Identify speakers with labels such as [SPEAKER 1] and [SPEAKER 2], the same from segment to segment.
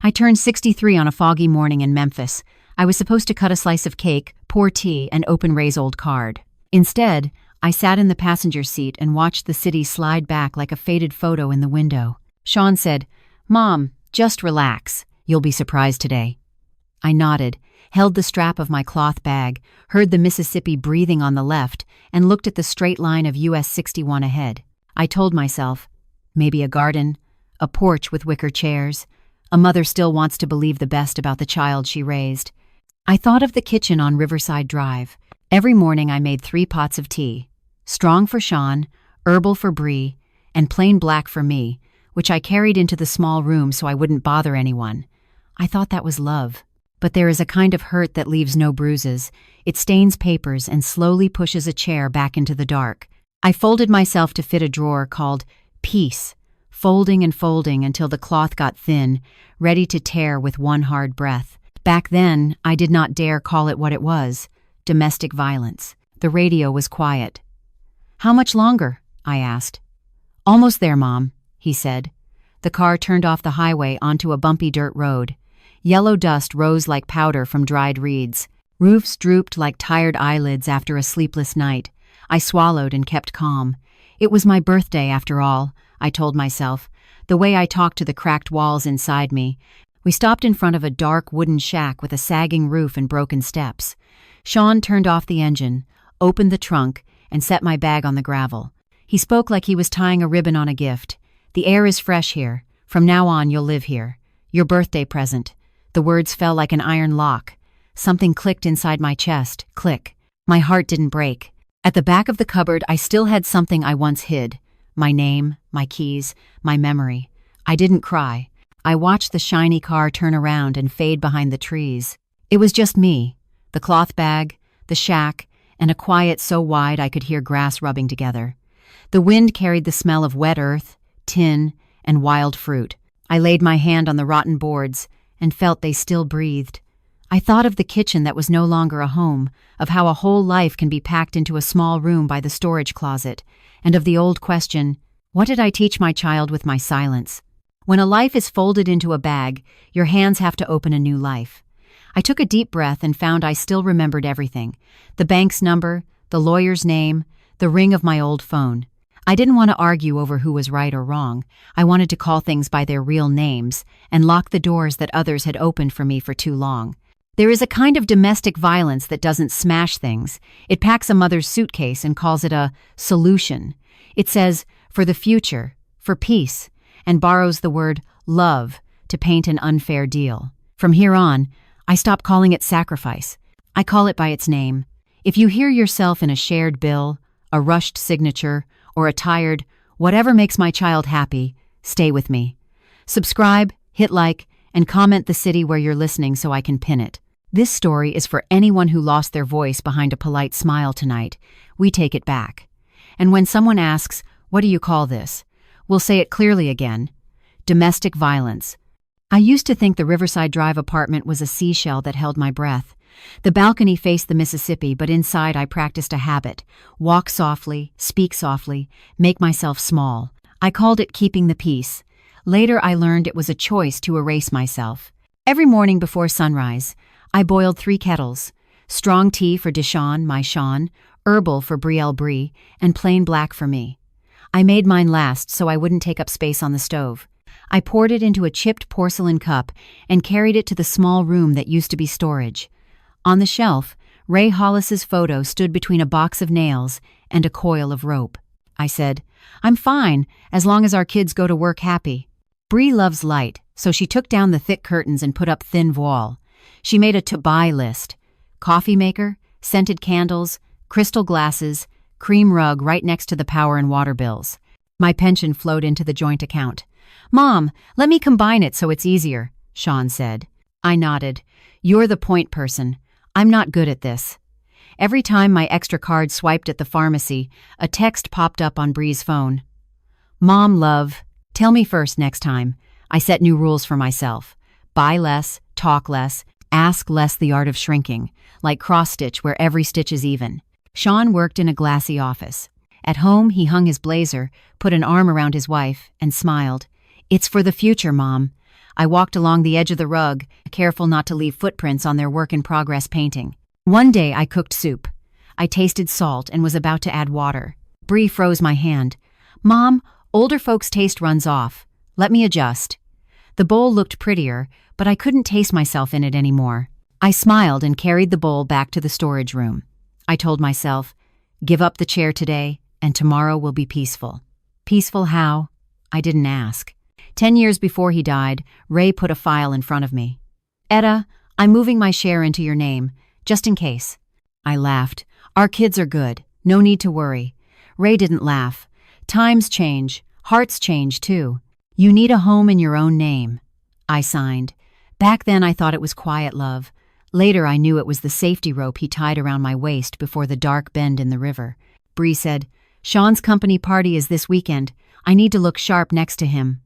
[SPEAKER 1] I turned 63 on a foggy morning in Memphis. I was supposed to cut a slice of cake, pour tea, and open Ray's old card. Instead, I sat in the passenger seat and watched the city slide back like a faded photo in the window. Shawn said, "Mom, just relax. You'll be surprised today." I nodded, held the strap of my cloth bag, heard the Mississippi breathing on the left, and looked at the straight line of US 61 ahead. I told myself, maybe a garden, a porch with wicker chairs. A mother still wants to believe the best about the child she raised. I thought of the kitchen on Riverside Drive. Every morning I made 3 pots of tea. Strong for Shawn, herbal for Bri, and plain black for me, which I carried into the small room so I wouldn't bother anyone. I thought that was love. But there is a kind of hurt that leaves no bruises. It stains papers and slowly pushes a chair back into the dark. I folded myself to fit a drawer called Peace, folding and folding until the cloth got thin, ready to tear with one hard breath. Back then, I did not dare call it what it was: domestic violence. The radio was quiet. "How much longer?" I asked. "Almost there, Mom," he said. The car turned off the highway onto a bumpy dirt road. Yellow dust rose like powder from dried reeds. Roofs drooped like tired eyelids after a sleepless night. I swallowed and kept calm. It was my birthday, after all, I told myself, the way I talked to the cracked walls inside me. We stopped in front of a dark wooden shack with a sagging roof and broken steps. Shawn turned off the engine, opened the trunk, and set my bag on the gravel. He spoke like he was tying a ribbon on a gift. "The air is fresh here. From now on, you'll live here. Your birthday present." The words fell like an iron lock. Something clicked inside my chest. Click. My heart didn't break. At the back of the cupboard, I still had something I once hid. My name, my keys, my memory. I didn't cry. I watched the shiny car turn around and fade behind the trees. It was just me, the cloth bag, the shack, and a quiet so wide I could hear grass rubbing together. The wind carried the smell of wet earth, tin, and wild fruit. I laid my hand on the rotten boards and felt they still breathed. I thought of the kitchen that was no longer a home, of how a whole life can be packed into a small room by the storage closet, and of the old question, what did I teach my child with my silence? When a life is folded into a bag, your hands have to open a new life. I took a deep breath and found I still remembered everything: the bank's number, the lawyer's name, the ring of my old phone. I didn't want to argue over who was right or wrong. I wanted to call things by their real names and lock the doors that others had opened for me for too long. There is a kind of domestic violence that doesn't smash things. It packs a mother's suitcase and calls it a solution. It says, for the future, for peace, and borrows the word love to paint an unfair deal. From here on, I stop calling it sacrifice. I call it by its name. If you hear yourself in a shared bill, a rushed signature, or a tired, whatever makes my child happy, stay with me. Subscribe, hit like, and comment the city where you're listening so I can pin it. This story is for anyone who lost their voice behind a polite smile tonight. We take it back. And when someone asks, "What do you call this?" we'll say it clearly again: domestic violence. I used to think the Riverside Drive apartment was a seashell that held my breath. The balcony faced the Mississippi, but inside I practiced a habit: walk softly, speak softly, make myself small. I called it keeping the peace. Later I learned it was a choice to erase myself. Every morning before sunrise, I boiled 3 kettles: strong tea for Deshawn, my Shawn, herbal for Bri, and plain black for me. I made mine last so I wouldn't take up space on the stove. I poured it into a chipped porcelain cup and carried it to the small room that used to be storage. On the shelf, Ray Hollis's photo stood between a box of nails and a coil of rope. I said, "I'm fine, as long as our kids go to work happy." Bri loves light, so she took down the thick curtains and put up thin voile. She made a to-buy list: coffee maker, scented candles, crystal glasses, cream rug right next to the power and water bills. My pension flowed into the joint account. "Mom, let me combine it so it's easier," Shawn said. I nodded. "You're the point person. I'm not good at this." Every time my extra card swiped at the pharmacy, a text popped up on Bri's phone. "Mom, love, tell me first next time." I set new rules for myself: buy less, talk less, ask less, the art of shrinking, like cross-stitch where every stitch is even. Shawn worked in a glassy office. At home, he hung his blazer, put an arm around his wife, and smiled. "It's for the future, Mom. I walked along the edge of the rug, careful not to leave footprints on their work-in-progress painting. One day I cooked soup. I tasted salt and was about to add water. Bri froze my hand. "Mom, older folks' taste runs off. Let me adjust." The bowl looked prettier, but I couldn't taste myself in it anymore. I smiled and carried the bowl back to the storage room. I told myself, give up the chair today, and tomorrow will be peaceful. Peaceful how? I didn't ask. 10 years before he died, Ray put a file in front of me. "Etta, I'm moving my share into your name, just in case." I laughed. "Our kids are good. No need to worry." Ray didn't laugh. "Times change. Hearts change, too. You need a home in your own name." I signed. Back then I thought it was quiet love. Later I knew it was the safety rope he tied around my waist before the dark bend in the river. Bri said, "Shawn's company party is this weekend. I need to look sharp next to him."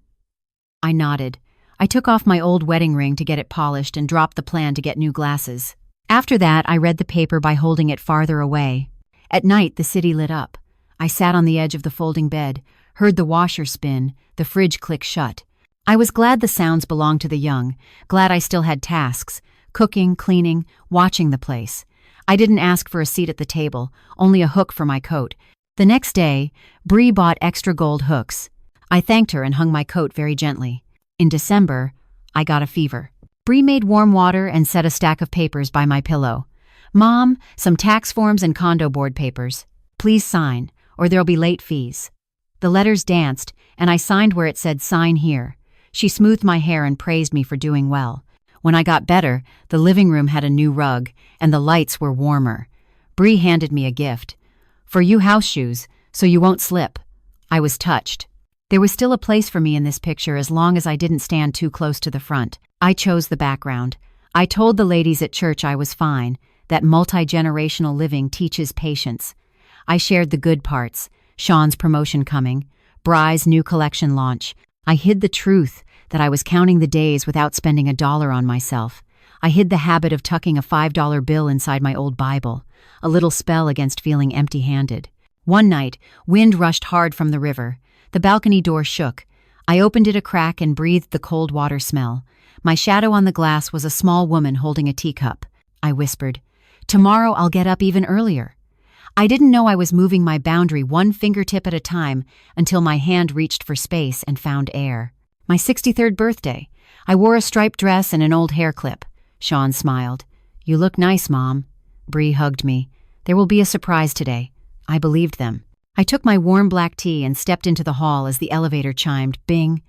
[SPEAKER 1] I nodded. I took off my old wedding ring to get it polished and dropped the plan to get new glasses. After that, I read the paper by holding it farther away. At night, the city lit up. I sat on the edge of the folding bed, heard the washer spin, the fridge click shut. I was glad the sounds belonged to the young, glad I still had tasks, cooking, cleaning, watching the place. I didn't ask for a seat at the table, only a hook for my coat. The next day, Bri bought extra gold hooks. I thanked her and hung my coat very gently. In December, I got a fever. Bri made warm water and set a stack of papers by my pillow. "Mom, some tax forms and condo board papers. Please sign, or there'll be late fees." The letters danced, and I signed where it said "Sign here." She smoothed my hair and praised me for doing well. When I got better, the living room had a new rug, and the lights were warmer. Bri handed me a gift. "For you house shoes, so you won't slip." I was touched. There was still a place for me in this picture as long as I didn't stand too close to the front. I chose the background. I told the ladies at church I was fine, that multi-generational living teaches patience. I shared the good parts, Shawn's promotion coming, Bri's new collection launch. I hid the truth that I was counting the days without spending $1 on myself. I hid the habit of tucking a $5 bill inside my old Bible, a little spell against feeling empty-handed. One night, wind rushed hard from the river. The balcony door shook. I opened it a crack and breathed the cold water smell. My shadow on the glass was a small woman holding a teacup. I whispered, "Tomorrow I'll get up even earlier." I didn't know I was moving my boundary one fingertip at a time until my hand reached for space and found air. My 63rd birthday. I wore a striped dress and an old hair clip. Shawn smiled. "You look nice, Mom." Bri hugged me. "There will be a surprise today." I believed them. I took my warm black tea and stepped into the hall as the elevator chimed, bing.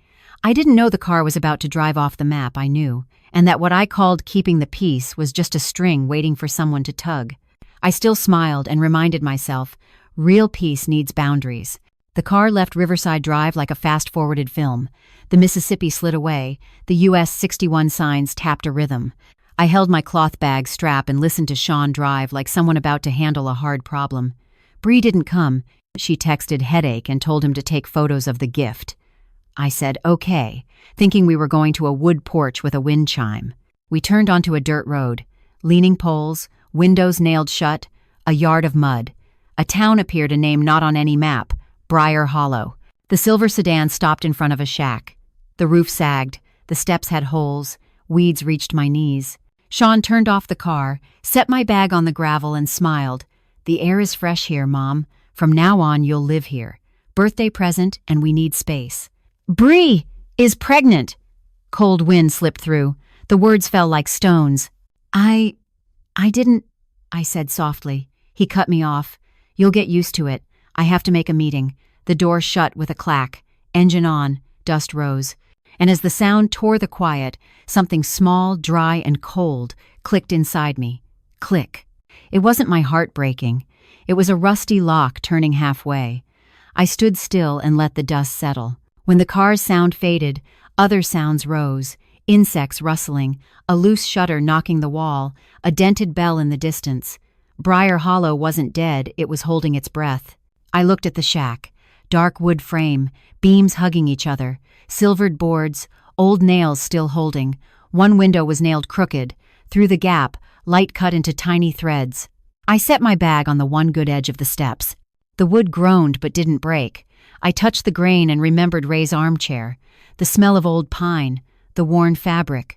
[SPEAKER 1] I didn't know the car was about to drive off the map, I knew, and that what I called keeping the peace was just a string waiting for someone to tug. I still smiled and reminded myself, real peace needs boundaries. The car left Riverside Drive like a fast-forwarded film. The Mississippi slid away. The US 61 signs tapped a rhythm. I held my cloth bag strap and listened to Shawn drive like someone about to handle a hard problem. Bri didn't come. She texted headache and told him to take photos of the gift. I said, okay, thinking we were going to a wood porch with a wind chime. We turned onto a dirt road. Leaning poles, windows nailed shut, a yard of mud. A town appeared, a name not on any map, Briar Hollow. The silver sedan stopped in front of a shack. The roof sagged, the steps had holes, weeds reached my knees. Shawn turned off the car, set my bag on the gravel and smiled. "The air is fresh here, Mom. From now on, you'll live here. Birthday present, and we need space." "Bri is pregnant!" Cold wind slipped through. The words fell like stones. I didn't," I said softly. He cut me off. "You'll get used to it. I have to make a meeting." The door shut with a clack. Engine on. Dust rose. And as the sound tore the quiet, something small, dry, and cold clicked inside me. Click. It wasn't my heart breaking. It was a rusty lock turning halfway. I stood still and let the dust settle. When the car's sound faded, other sounds rose. Insects rustling, a loose shutter knocking the wall, a dented bell in the distance. Briar Hollow wasn't dead, it was holding its breath. I looked at the shack. Dark wood frame, beams hugging each other, silvered boards, old nails still holding. One window was nailed crooked. Through the gap, light cut into tiny threads. I set my bag on the one good edge of the steps. The wood groaned but didn't break. I touched the grain and remembered Ray's armchair. The smell of old pine, the worn fabric.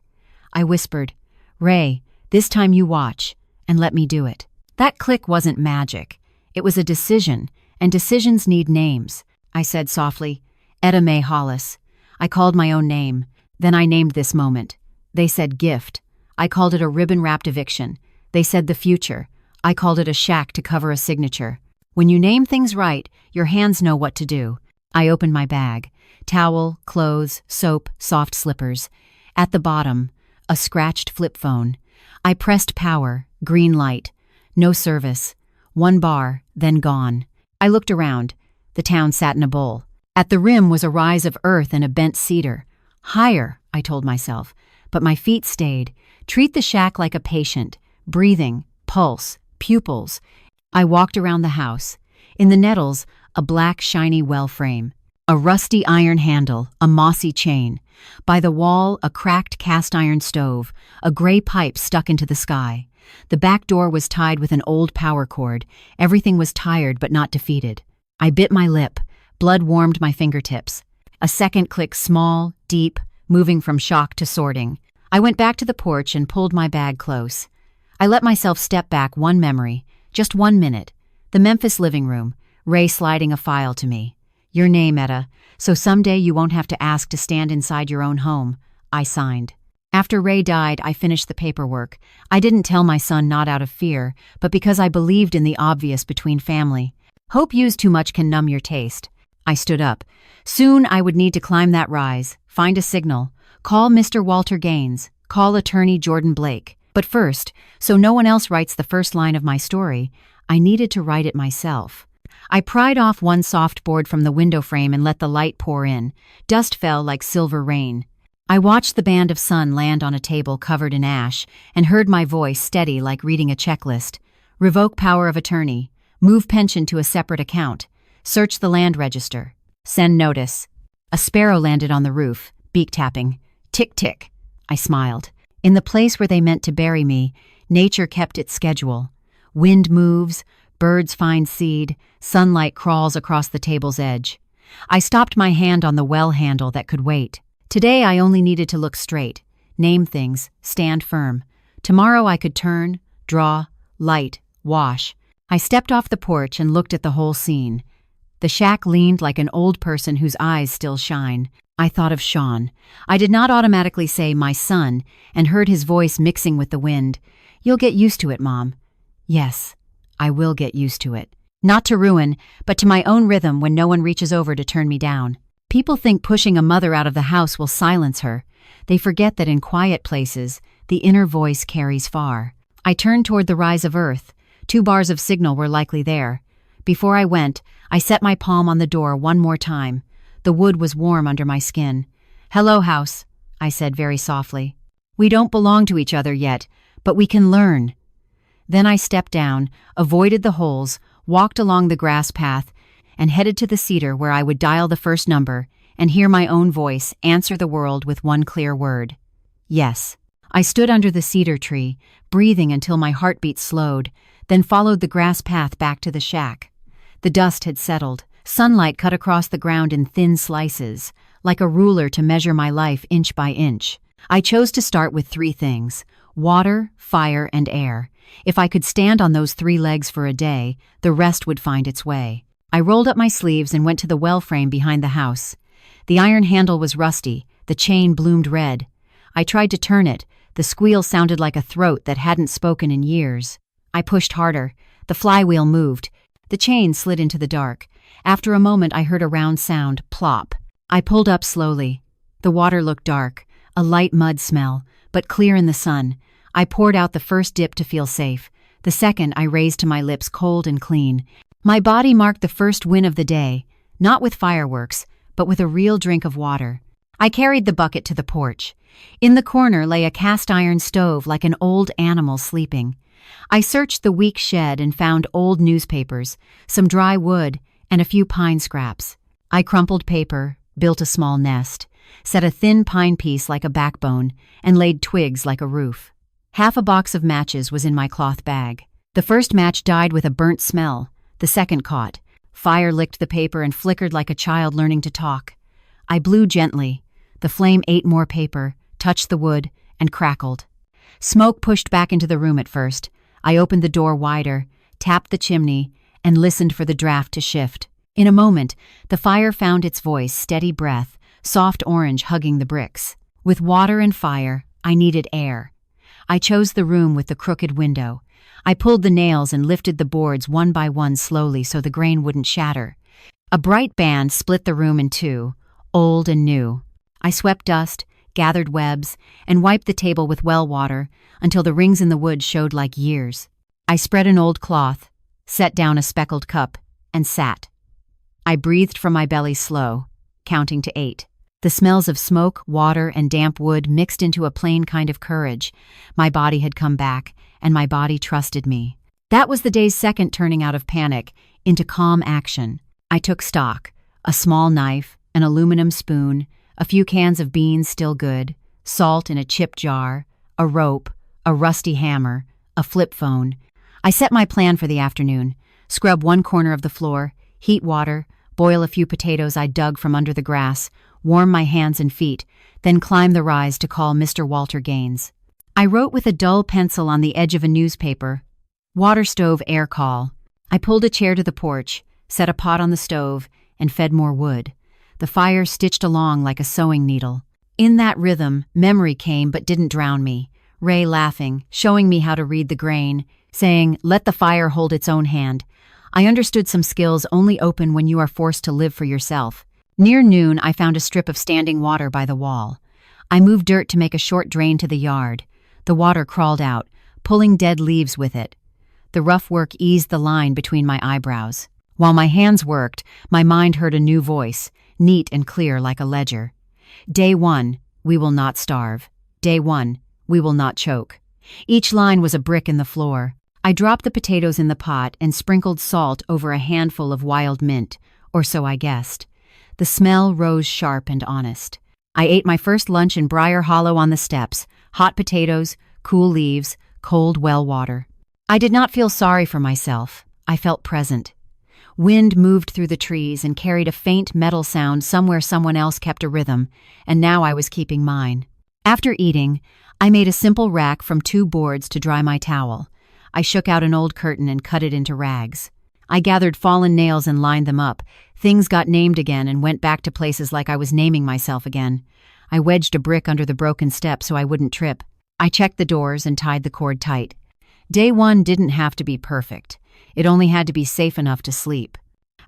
[SPEAKER 1] I whispered, "Ray, this time you watch, and let me do it." That click wasn't magic. It was a decision, and decisions need names. I said softly, "Etta Mae Hollis." I called my own name. Then I named this moment. They said gift. I called it a ribbon-wrapped eviction. They said the future. I called it a shack to cover a signature. When you name things right, your hands know what to do. I opened my bag. Towel, clothes, soap, soft slippers. At the bottom, a scratched flip phone. I pressed power, green light. No service. 1 bar, then gone. I looked around. The town sat in a bowl. At the rim was a rise of earth and a bent cedar. Higher, I told myself, but my feet stayed. Treat the shack like a patient. Breathing, pulse, pupils. I walked around the house. In the nettles, a black, shiny well frame. A rusty iron handle, a mossy chain. By the wall, a cracked cast iron stove, a gray pipe stuck into the sky. The back door was tied with an old power cord. Everything was tired but not defeated. I bit my lip. Blood warmed my fingertips. A second click, small, deep, moving from shock to sorting. I went back to the porch and pulled my bag close. I let myself step back one memory, just 1 minute. The Memphis living room, Ray sliding a file to me. "Your name, Etta, so someday you won't have to ask to stand inside your own home." I signed. After Ray died, I finished the paperwork. I didn't tell my son not out of fear, but because I believed in the obvious between family. Hope used too much can numb your taste. I stood up. Soon I would need to climb that rise, find a signal, call Mr. Walter Gaines, call attorney Jordan Blake. But first, so no one else writes the first line of my story, I needed to write it myself. I pried off one soft board from the window frame and let the light pour in. Dust fell like silver rain. I watched the band of sun land on a table covered in ash and heard my voice steady like reading a checklist. Revoke power of attorney. Move pension to a separate account. Search the land register. Send notice. A sparrow landed on the roof, beak tapping. Tick, tick. I smiled. In the place where they meant to bury me, nature kept its schedule. Wind moves, birds find seed, sunlight crawls across the table's edge. I stopped my hand on the well handle that could wait. Today I only needed to look straight, name things, stand firm. Tomorrow I could turn, draw, light, wash. I stepped off the porch and looked at the whole scene. The shack leaned like an old person whose eyes still shine. I thought of Shawn. I did not automatically say my son and heard his voice mixing with the wind. "You'll get used to it, Mom." Yes, I will get used to it. Not to ruin, but to my own rhythm when no one reaches over to turn me down. People think pushing a mother out of the house will silence her. They forget that in quiet places, the inner voice carries far. I turned toward the rise of earth. 2 bars of signal were likely there. Before I went, I set my palm on the door one more time. The wood was warm under my skin. "Hello, house," I said very softly. "We don't belong to each other yet, but we can learn." Then I stepped down, avoided the holes, walked along the grass path, and headed to the cedar where I would dial the first number and hear my own voice answer the world with one clear word. Yes. I stood under the cedar tree, breathing until my heartbeat slowed, then followed the grass path back to the shack. The dust had settled. Sunlight cut across the ground in thin slices, like a ruler to measure my life inch by inch. I chose to start with 3 things: water, fire, and air. If I could stand on those 3 legs for a day, the rest would find its way. I rolled up my sleeves and went to the well frame behind the house. The iron handle was rusty, the chain bloomed red. I tried to turn it. The squeal sounded like a throat that hadn't spoken in years. I pushed harder. The flywheel moved. The chain slid into the dark. After a moment, I heard a round sound, plop. I pulled up slowly. The water looked dark, a light mud smell, but clear in the sun. I poured out the first dip to feel safe. The second I raised to my lips, cold and clean. My body marked the first win of the day, not with fireworks, but with a real drink of water. I carried the bucket to the porch. In the corner lay a cast iron stove like an old animal sleeping. I searched the weak shed and found old newspapers, some dry wood, and a few pine scraps. I crumpled paper, built a small nest, set a thin pine piece like a backbone, and laid twigs like a roof. Half a box of matches was in my cloth bag. The first match died with a burnt smell. The second caught. Fire licked the paper and flickered like a child learning to talk. I blew gently. The flame ate more paper, touched the wood, and crackled. Smoke pushed back into the room at first. I opened the door wider, tapped the chimney, and listened for the draft to shift. In a moment, the fire found its voice, steady breath, soft orange hugging the bricks. With water and fire, I needed air. I chose the room with the crooked window. I pulled the nails and lifted the boards one by one slowly so the grain wouldn't shatter. A bright band split the room in two, old and new. I swept dust, gathered webs, and wiped the table with well water until the rings in the wood showed like years. I spread an old cloth, set down a speckled cup, and sat. I breathed from my belly slow, counting to 8. The smells of smoke, water, and damp wood mixed into a plain kind of courage. My body had come back, and my body trusted me. That was the day's second turning out of panic into calm action. I took stock: a small knife, an aluminum spoon, a few cans of beans still good, salt in a chip jar, a rope, a rusty hammer, a flip phone. I set my plan for the afternoon: scrub one corner of the floor, heat water, boil a few potatoes I dug from under the grass, warm my hands and feet, then climb the rise to call Mr. Walter Gaines. I wrote with a dull pencil on the edge of a newspaper, "Water stove air call." I pulled a chair to the porch, set a pot on the stove, and fed more wood. The fire stitched along like a sewing needle. In that rhythm, memory came but didn't drown me. Ray laughing, showing me how to read the grain, saying, "Let the fire hold its own hand." I understood some skills only open when you are forced to live for yourself. Near noon, I found a strip of standing water by the wall. I moved dirt to make a short drain to the yard. The water crawled out, pulling dead leaves with it. The rough work eased the line between my eyebrows. While my hands worked, my mind heard a new voice, neat and clear like a ledger. Day 1, we will not starve. Day 1, we will not choke. Each line was a brick in the floor. I dropped the potatoes in the pot and sprinkled salt over a handful of wild mint, or so I guessed. The smell rose sharp and honest. I ate my first lunch in Briar Hollow on the steps: hot potatoes, cool leaves, cold well water. I did not feel sorry for myself. I felt present. Wind moved through the trees and carried a faint metal sound somewhere someone else kept a rhythm, and now I was keeping mine. After eating, I made a simple rack from 2 boards to dry my towel. I shook out an old curtain and cut it into rags. I gathered fallen nails and lined them up. Things got named again and went back to places like I was naming myself again. I wedged a brick under the broken step so I wouldn't trip. I checked the doors and tied the cord tight. Day 1 didn't have to be perfect. It only had to be safe enough to sleep.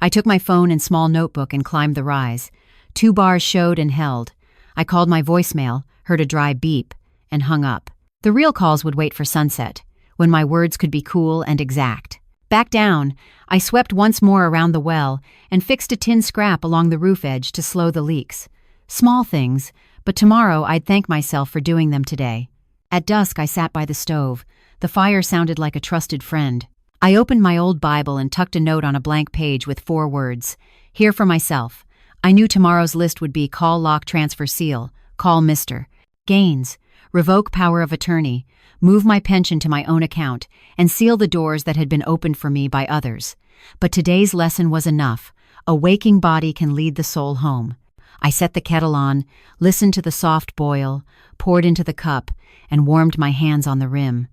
[SPEAKER 1] I took my phone and small notebook and climbed the rise. 2 bars showed and held. I called my voicemail, heard a dry beep, and hung up. The real calls would wait for sunset, when my words could be cool and exact. Back down, I swept once more around the well and fixed a tin scrap along the roof edge to slow the leaks. Small things, but tomorrow I'd thank myself for doing them today. At dusk, I sat by the stove. The fire sounded like a trusted friend. I opened my old Bible and tucked a note on a blank page with 4 words. Here for myself. I knew tomorrow's list would be: call lock transfer seal, call Mr. Gaines, revoke power of attorney, move my pension to my own account, and seal the doors that had been opened for me by others. But today's lesson was enough. A waking body can lead the soul home. I set the kettle on, listened to the soft boil, poured into the cup, and warmed my hands on the rim.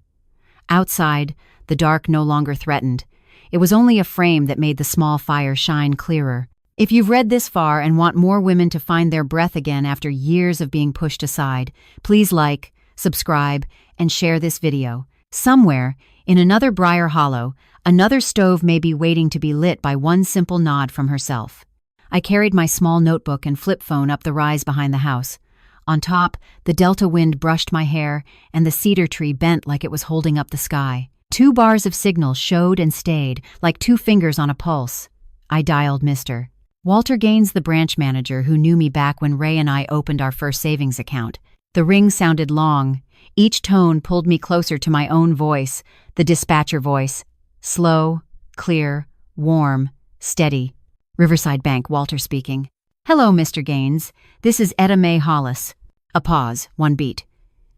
[SPEAKER 1] Outside, the dark no longer threatened. It was only a frame that made the small fire shine clearer. If you've read this far and want more women to find their breath again after years of being pushed aside, please like, subscribe, and share this video. Somewhere, in another Briar Hollow, another stove may be waiting to be lit by one simple nod from herself. I carried my small notebook and flip phone up the rise behind the house. On top, the delta wind brushed my hair, and the cedar tree bent like it was holding up the sky. 2 bars of signal showed and stayed, like 2 fingers on a pulse. I dialed Mr. Walter Gaines, the branch manager who knew me back when Ray and I opened our first savings account. The ring sounded long. Each tone pulled me closer to my own voice, the dispatcher voice. Slow, clear, warm, steady. Riverside Bank, Walter speaking. Hello, Mr. Gaines. This is Etta Mae Hollis. A pause, 1 beat.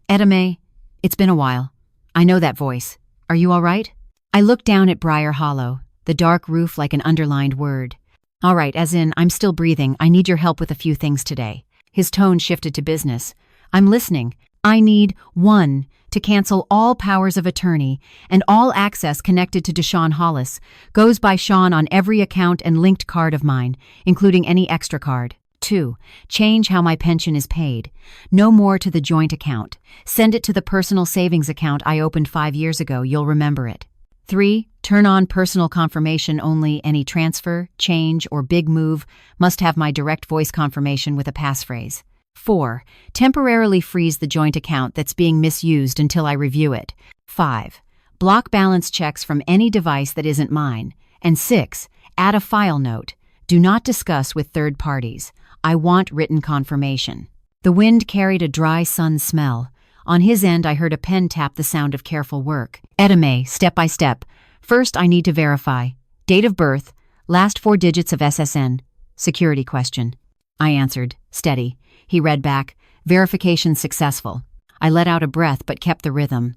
[SPEAKER 1] Etta Mae, it's been a while. I know that voice. Are you all right? I looked down at Briar Hollow, the dark roof like an underlined word. All right, as in, I'm still breathing. I need your help with a few things today. His tone shifted to business. I'm listening. I need 1. To cancel all powers of attorney and all access connected to Deshawn Hollis. Goes by Shawn on every account and linked card of mine, including any extra card. 2. Change how my pension is paid. No more to the joint account. Send it to the personal savings account I opened 5 years ago. You'll remember it. 3. Turn on personal confirmation only. Any transfer, change, or big move must have my direct voice confirmation with a passphrase. 4. Temporarily freeze the joint account that's being misused until I review it. 5. Block balance checks from any device that isn't mine. And 6. Add a file note. Do not discuss with third parties. I want written confirmation. The wind carried a dry sun smell. On his end, I heard a pen tap, the sound of careful work. Edame, step by step. First, I need to verify. Date of birth, last 4 digits of SSN. Security question. I answered, steady. He read back, verification successful. I let out a breath but kept the rhythm.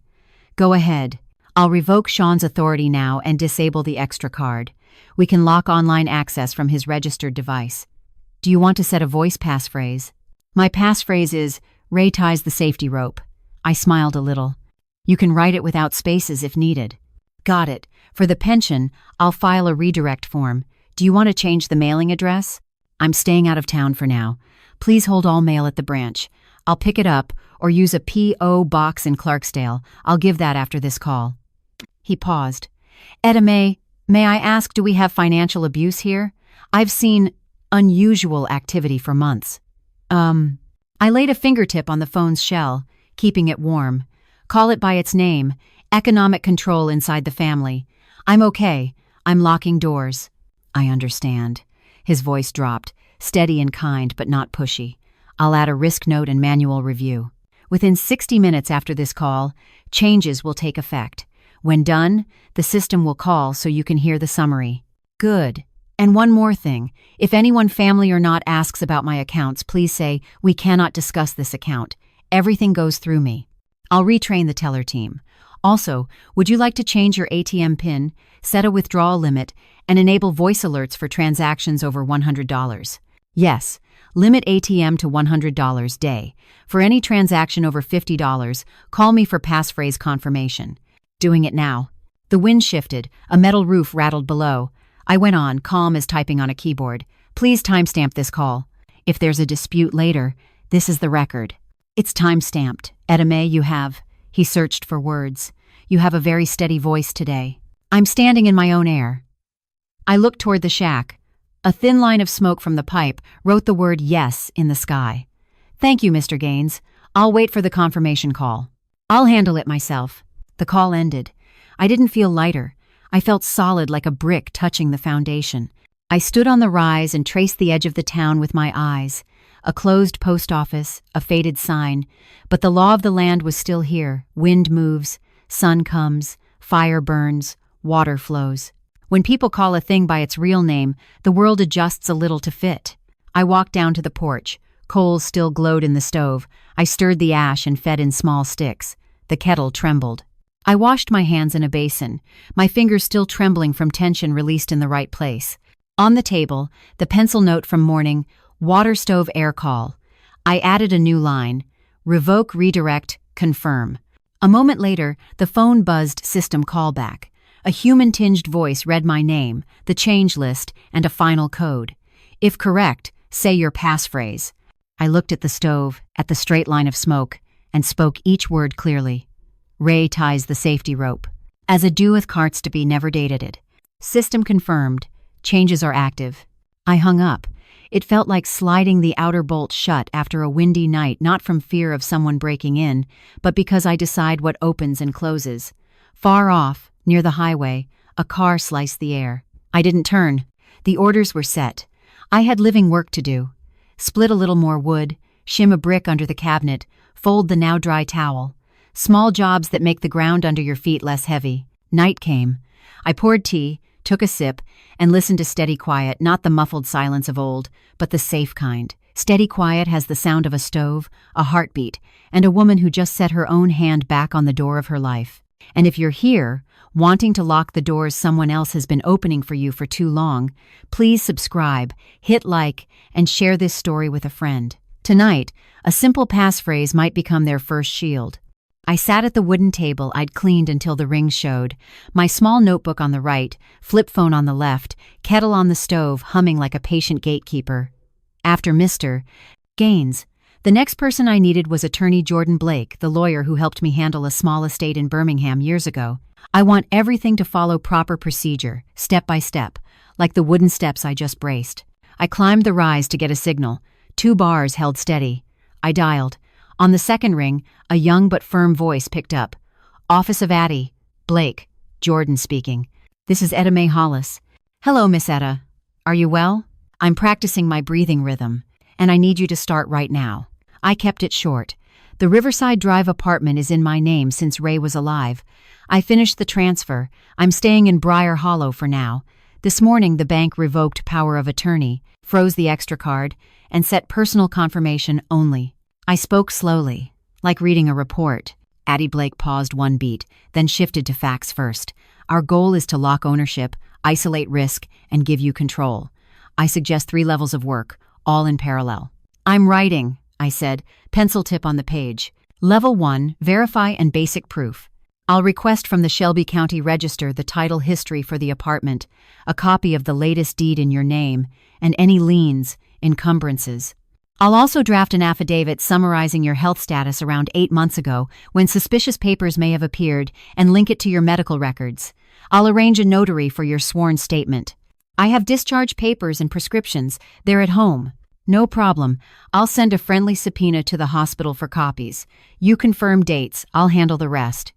[SPEAKER 1] Go ahead. I'll revoke Shawn's authority now and disable the extra card. We can lock online access from his registered device. Do you want to set a voice passphrase? My passphrase is, Ray ties the safety rope. I smiled a little. You can write it without spaces if needed. Got it. For the pension, I'll file a redirect form. Do you want to change the mailing address? I'm staying out of town for now. Please hold all mail at the branch. I'll pick it up or use a P.O. box in Clarksdale. I'll give that after this call. He paused. Edame, may I ask, do we have financial abuse here? I've seen unusual activity for months. I laid a fingertip on the phone's shell, keeping it warm. Call it by its name. Economic control inside the family. I'm okay. I'm locking doors. I understand. His voice dropped, steady and kind but not pushy. I'll add a risk note and manual review. Within 60 minutes after this call, changes will take effect. When done, the system will call so you can hear the summary. Good. And one more thing. If anyone, family or not, asks about my accounts, please say, we cannot discuss this account. Everything goes through me. I'll retrain the teller team. Also, would you like to change your ATM PIN, set a withdrawal limit, and enable voice alerts for transactions over $100? Yes, limit ATM to $100 day. For any transaction over $50, call me for passphrase confirmation. Doing it now. The wind shifted, a metal roof rattled below. I went on, calm as typing on a keyboard. Please timestamp this call. If there's a dispute later, this is the record. It's time-stamped. Edame, you have. He searched for words. You have a very steady voice today. I'm standing in my own air. I looked toward the shack. A thin line of smoke from the pipe wrote the word yes in the sky. Thank you, Mr. Gaines. I'll wait for the confirmation call. I'll handle it myself. The call ended. I didn't feel lighter. I felt solid like a brick touching the foundation. I stood on the rise and traced the edge of the town with my eyes. A closed post office, a faded sign, but the law of the land was still here. Wind moves, sun comes, fire burns, water flows. When people call a thing by its real name, the world adjusts a little to fit. I walked down to the porch. Coals still glowed in the stove. I stirred the ash and fed in small sticks. The kettle trembled. I washed my hands in a basin, my fingers still trembling from tension released in the right place. On the table, the pencil note from morning, water stove air call. I added a new line, revoke, redirect, confirm. A moment later, the phone buzzed system callback. A human-tinged voice read my name, the change list, and a final code. If correct, say your passphrase. I looked at the stove, at the straight line of smoke, and spoke each word clearly. Ray ties the safety rope. As a doeth carts to be, never dated it. System confirmed. Changes are active. I hung up. It felt like sliding the outer bolt shut after a windy night, not from fear of someone breaking in, but because I decide what opens and closes. Far off, near the highway, a car sliced the air. I didn't turn. The orders were set. I had living work to do. Split a little more wood, shim a brick under the cabinet, fold the now dry towel. Small jobs that make the ground under your feet less heavy. Night came. I poured tea, took a sip, and listened to steady quiet, not the muffled silence of old, but the safe kind. Steady quiet has the sound of a stove, a heartbeat, and a woman who just set her own hand back on the door of her life. And if you're here, wanting to lock the doors someone else has been opening for you for too long, please subscribe, hit like, and share this story with a friend. Tonight, a simple passphrase might become their first shield. I sat at the wooden table I'd cleaned until the rings showed, my small notebook on the right, flip phone on the left, kettle on the stove humming like a patient gatekeeper. After Mr. Gaines, the next person I needed was attorney Jordan Blake, the lawyer who helped me handle a small estate in Birmingham years ago. I want everything to follow proper procedure, step by step, like the wooden steps I just braced. I climbed the rise to get a signal. 2 bars held steady. I dialed. On the second ring, a young but firm voice picked up. Office of Atty. Blake. Jordan speaking. This is Etta Mae Hollis. Hello, Miss Etta. Are you well? I'm practicing my breathing rhythm, and I need you to start right now. I kept it short. The Riverside Drive apartment is in my name since Ray was alive. I finished the transfer. I'm staying in Briar Hollow for now. This morning, the bank revoked power of attorney, froze the extra card, and set personal confirmation only. I spoke slowly, like reading a report. Atty Blake paused one beat, then shifted to facts first. Our goal is to lock ownership, isolate risk, and give you control. I suggest 3 levels of work, all in parallel. I'm writing, I said, pencil tip on the page. Level 1, verify and basic proof. I'll request from the Shelby County Register the title history for the apartment, a copy of the latest deed in your name, and any liens, encumbrances. I'll also draft an affidavit summarizing your health status around 8 months ago when suspicious papers may have appeared and link it to your medical records. I'll arrange a notary for your sworn statement. I have discharge papers and prescriptions. They're at home. No problem. I'll send a friendly subpoena to the hospital for copies. You confirm dates. I'll handle the rest.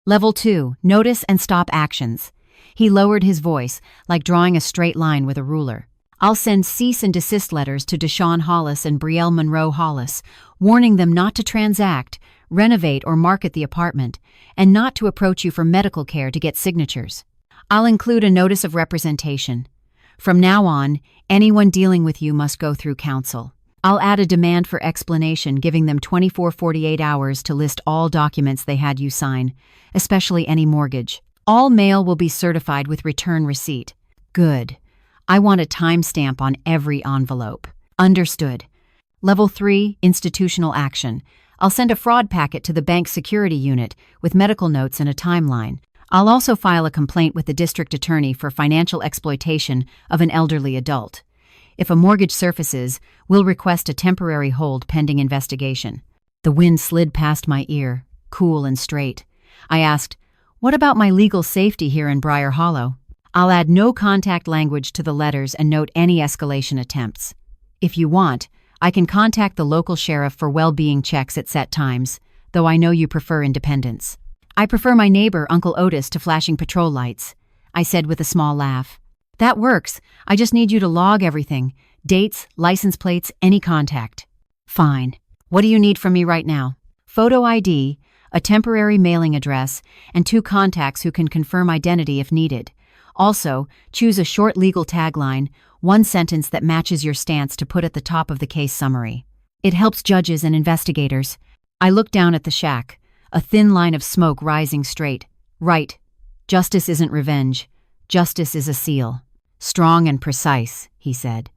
[SPEAKER 1] Level 2, notice and stop actions. He lowered his voice, like drawing a straight line with a ruler. I'll send cease and desist letters to Deshawn Hollis and Brielle Monroe Hollis, warning them not to transact, renovate or market the apartment, and not to approach you for medical care to get signatures. I'll include a notice of representation. From now on, anyone dealing with you must go through counsel. I'll add a demand for explanation, giving them 24-48 hours to list all documents they had you sign, especially any mortgage. All mail will be certified with return receipt. Good. I want a timestamp on every envelope. Understood. Level 3, institutional action. I'll send a fraud packet to the bank security unit with medical notes and a timeline. I'll also file a complaint with the district attorney for financial exploitation of an elderly adult. If a mortgage surfaces, we'll request a temporary hold pending investigation. The wind slid past my ear, cool and straight. I asked, what about my legal safety here in Briar Hollow? I'll add no contact language to the letters and note any escalation attempts. If you want, I can contact the local sheriff for well-being checks at set times, though I know you prefer independence. I prefer my neighbor, Uncle Otis, to flashing patrol lights, I said with a small laugh. That works. I just need you to log everything. Dates, license plates, any contact. Fine. What do you need from me right now? Photo ID, a temporary mailing address, and 2 contacts who can confirm identity if needed. Also, choose a short legal tagline, 1 sentence that matches your stance to put at the top of the case summary. It helps judges and investigators. I looked down at the shack, a thin line of smoke rising straight. Right. Justice isn't revenge. Justice is a seal. Strong and precise, he said.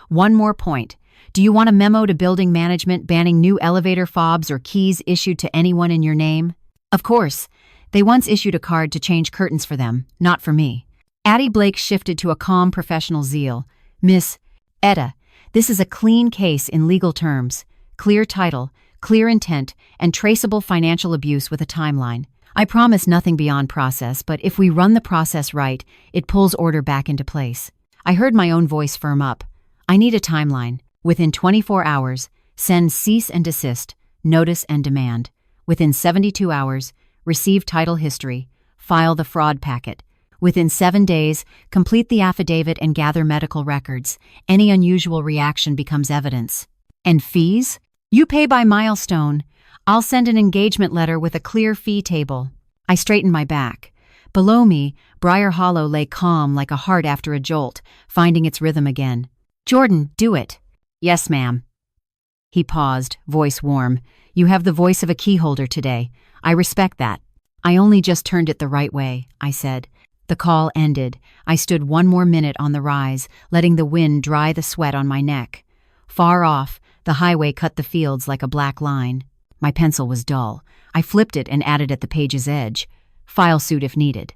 [SPEAKER 1] One more point. Do you want a memo to building management banning new elevator fobs or keys issued to anyone in your name? Of course. They once issued a card to change curtains for them, not for me. Atty Blake shifted to a calm professional zeal. Miss Etta, this is a clean case in legal terms. Clear title, clear intent, and traceable financial abuse with a timeline. I promise nothing beyond process, but if we run the process right, it pulls order back into place. I heard my own voice firm up. I need a timeline. Within 24 hours, send cease and desist, notice and demand. Within 72 hours, receive title history, file the fraud packet. Within 7 days, complete the affidavit and gather medical records. Any unusual reaction becomes evidence. And fees? You pay by milestone. I'll send an engagement letter with a clear fee table. I straightened my back. Below me, Briar Hollow lay calm like a heart after a jolt, finding its rhythm again. Jordan, do it. Yes, ma'am. He paused, voice warm. You have the voice of a keyholder today. I respect that. I only just turned it the right way, I said. The call ended. I stood 1 more minute on the rise, letting the wind dry the sweat on my neck. Far off, The highway cut the fields like a black line. My pencil was dull. I flipped it and added at the page's edge. File suit if needed.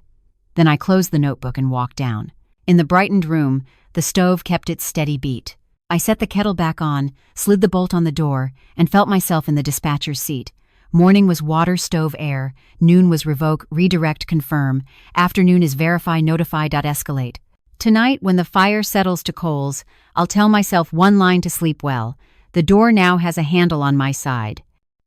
[SPEAKER 1] Then I closed the notebook and walked down. In the brightened room, the stove kept its steady beat. I set the kettle back on, slid the bolt on the door, and felt myself in the dispatcher's seat. Morning was water, stove, air. Noon was revoke, redirect, confirm. Afternoon is verify, notify, escalate. Tonight, when the fire settles to coals, I'll tell myself one line to sleep well. The door now has a handle on my side.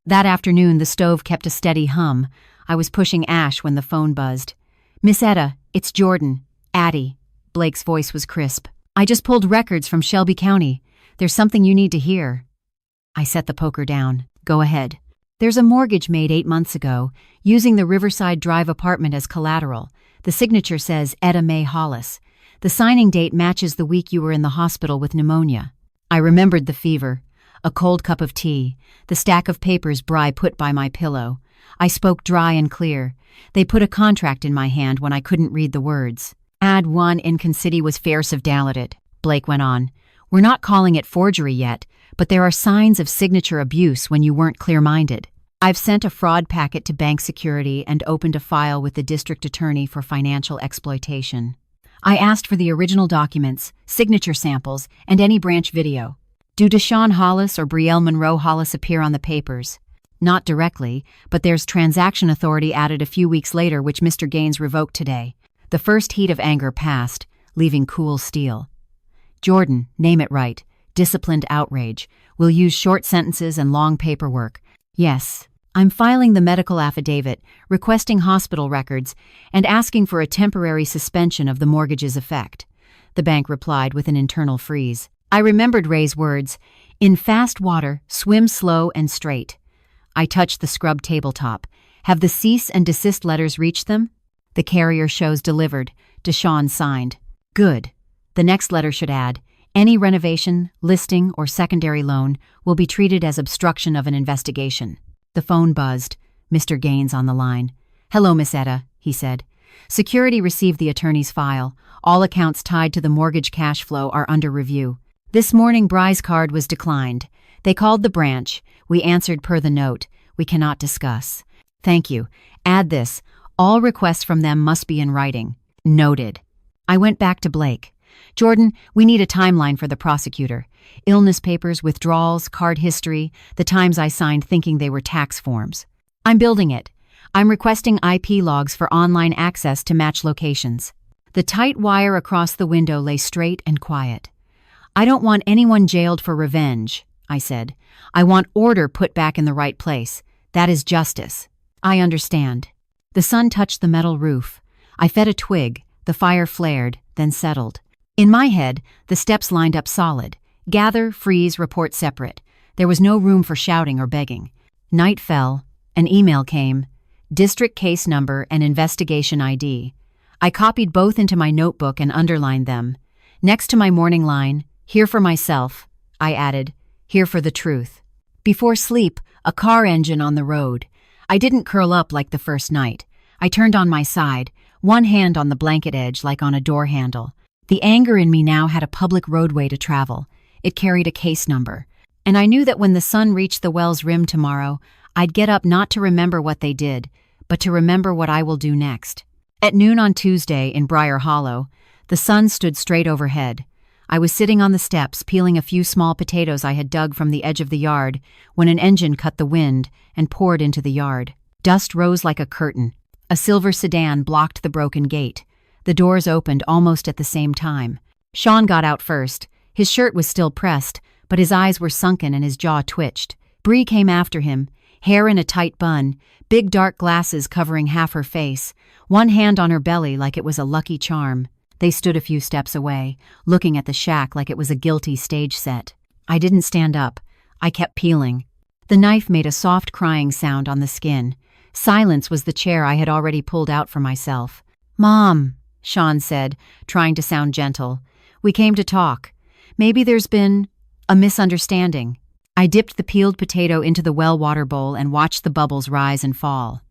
[SPEAKER 1] That afternoon, the stove kept a steady hum. I was pushing ash when the phone buzzed. "Miss Etta, it's Jordan. Atty." Blake's voice was crisp. "I just pulled records from Shelby County. There's something you need to hear." I set the poker down. "Go ahead." "There's a mortgage made 8 months ago, using the Riverside Drive apartment as collateral. The signature says Etta Mae Hollis. The signing date matches the week you were in the hospital with pneumonia." I remembered the fever, a cold cup of tea, the stack of papers Bri put by my pillow. I spoke dry and clear. They put a contract in my hand when I couldn't read the words. "Add 1 in was coercive dalated," Blake went on. "We're not calling it forgery yet, but there are signs of signature abuse when you weren't clear-minded. I've sent a fraud packet to bank security and opened a file with the district attorney for financial exploitation. I asked for the original documents, signature samples, and any branch video. Do Deshawn Hollis or Brielle Monroe Hollis appear on the papers? Not directly, but there's transaction authority added a few weeks later which Mr. Gaines revoked today." The first heat of anger passed, leaving cool steel. "Jordan, name it right. Disciplined outrage. We'll use short sentences and long paperwork." "Yes. I'm filing the medical affidavit, requesting hospital records, and asking for a temporary suspension of the mortgage's effect." The bank replied with an internal freeze. I remembered Ray's words, "In fast water, swim slow and straight." I touched the scrubbed tabletop. "Have the cease and desist letters reached them?" "The carrier shows delivered." Deshawn signed. "Good." The next letter should add, "Any renovation, listing, or secondary loan will be treated as obstruction of an investigation." The phone buzzed. Mr. Gaines on the line. "Hello, Miss Etta," he said. "Security received the attorney's file. All accounts tied to the mortgage cash flow are under review. This morning Bri's card was declined. They called the branch. We answered per the note. We cannot discuss." "Thank you. Add this. All requests from them must be in writing." "Noted." I went back to Blake. "Jordan, we need a timeline for the prosecutor. Illness papers, withdrawals, card history, the times I signed thinking they were tax forms." "I'm building it. I'm requesting IP logs for online access to match locations." The tight wire across the window lay straight and quiet. "I don't want anyone jailed for revenge," I said. "I want order put back in the right place. That is justice." "I understand." The sun touched the metal roof. I fed a twig. The fire flared, then settled. In my head, the steps lined up solid. Gather, freeze, report separate. There was no room for shouting or begging. Night fell. An email came. District case number and investigation ID. I copied both into my notebook and underlined them. Next to my morning line, "Here for myself," I added, "Here for the truth." Before sleep, a car engine on the road. I didn't curl up like the first night. I turned on my side, one hand on the blanket edge like on a door handle. The anger in me now had a public roadway to travel. It carried a case number. And I knew that when the sun reached the well's rim tomorrow, I'd get up not to remember what they did, but to remember what I will do next. At noon on Tuesday in Briar Hollow, the sun stood straight overhead. I was sitting on the steps peeling a few small potatoes I had dug from the edge of the yard when an engine cut the wind and poured into the yard. Dust rose like a curtain. A silver sedan blocked the broken gate. The doors opened almost at the same time. Shawn got out first. His shirt was still pressed, but his eyes were sunken and his jaw twitched. Bri came after him, hair in a tight bun, big dark glasses covering half her face, one hand on her belly like it was a lucky charm. They stood a few steps away, looking at the shack like it was a guilty stage set. I didn't stand up. I kept peeling. The knife made a soft crying sound on the skin. Silence was the chair I had already pulled out for myself. "Mom," Shawn said, trying to sound gentle. "We came to talk. Maybe there's been a misunderstanding." I dipped the peeled potato into the well water bowl and watched the bubbles rise and fall.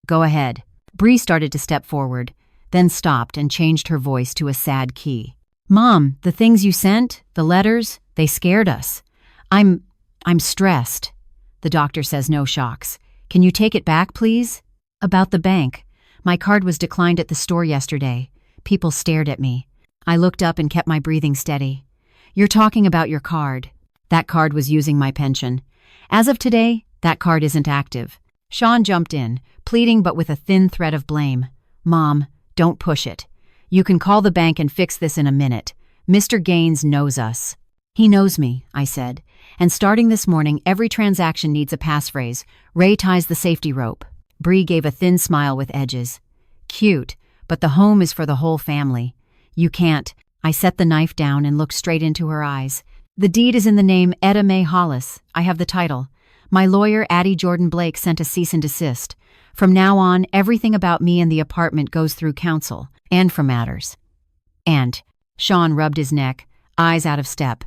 [SPEAKER 1] "Go ahead." Bri started to step forward, then stopped and changed her voice to a sad key. "Mom, the things you sent, the letters, they scared us. I'm I'm stressed. The doctor says no shocks. Can you take it back, please? About the bank. My card was declined at the store yesterday. People stared at me. I looked up and kept my breathing steady. You're talking about your card. That card was using my pension. As of today, that card isn't active. Shawn jumped in, pleading but with a thin thread of blame. Mom, don't push it. You can call the bank and fix this in a minute. Mr. Gaines knows us. He knows me, I said. And starting this morning, every transaction needs a passphrase. Ray ties the safety rope. Bri gave a thin smile with edges. Cute, but the home is for the whole family. You can't. I set the knife down and looked straight into her eyes. The deed is in the name Etta Mae Hollis. I have the title. My lawyer, Atty Jordan Blake, sent a cease and desist. From now on, everything about me and the apartment goes through counsel, and for matters. And Shawn rubbed his neck, eyes out of step.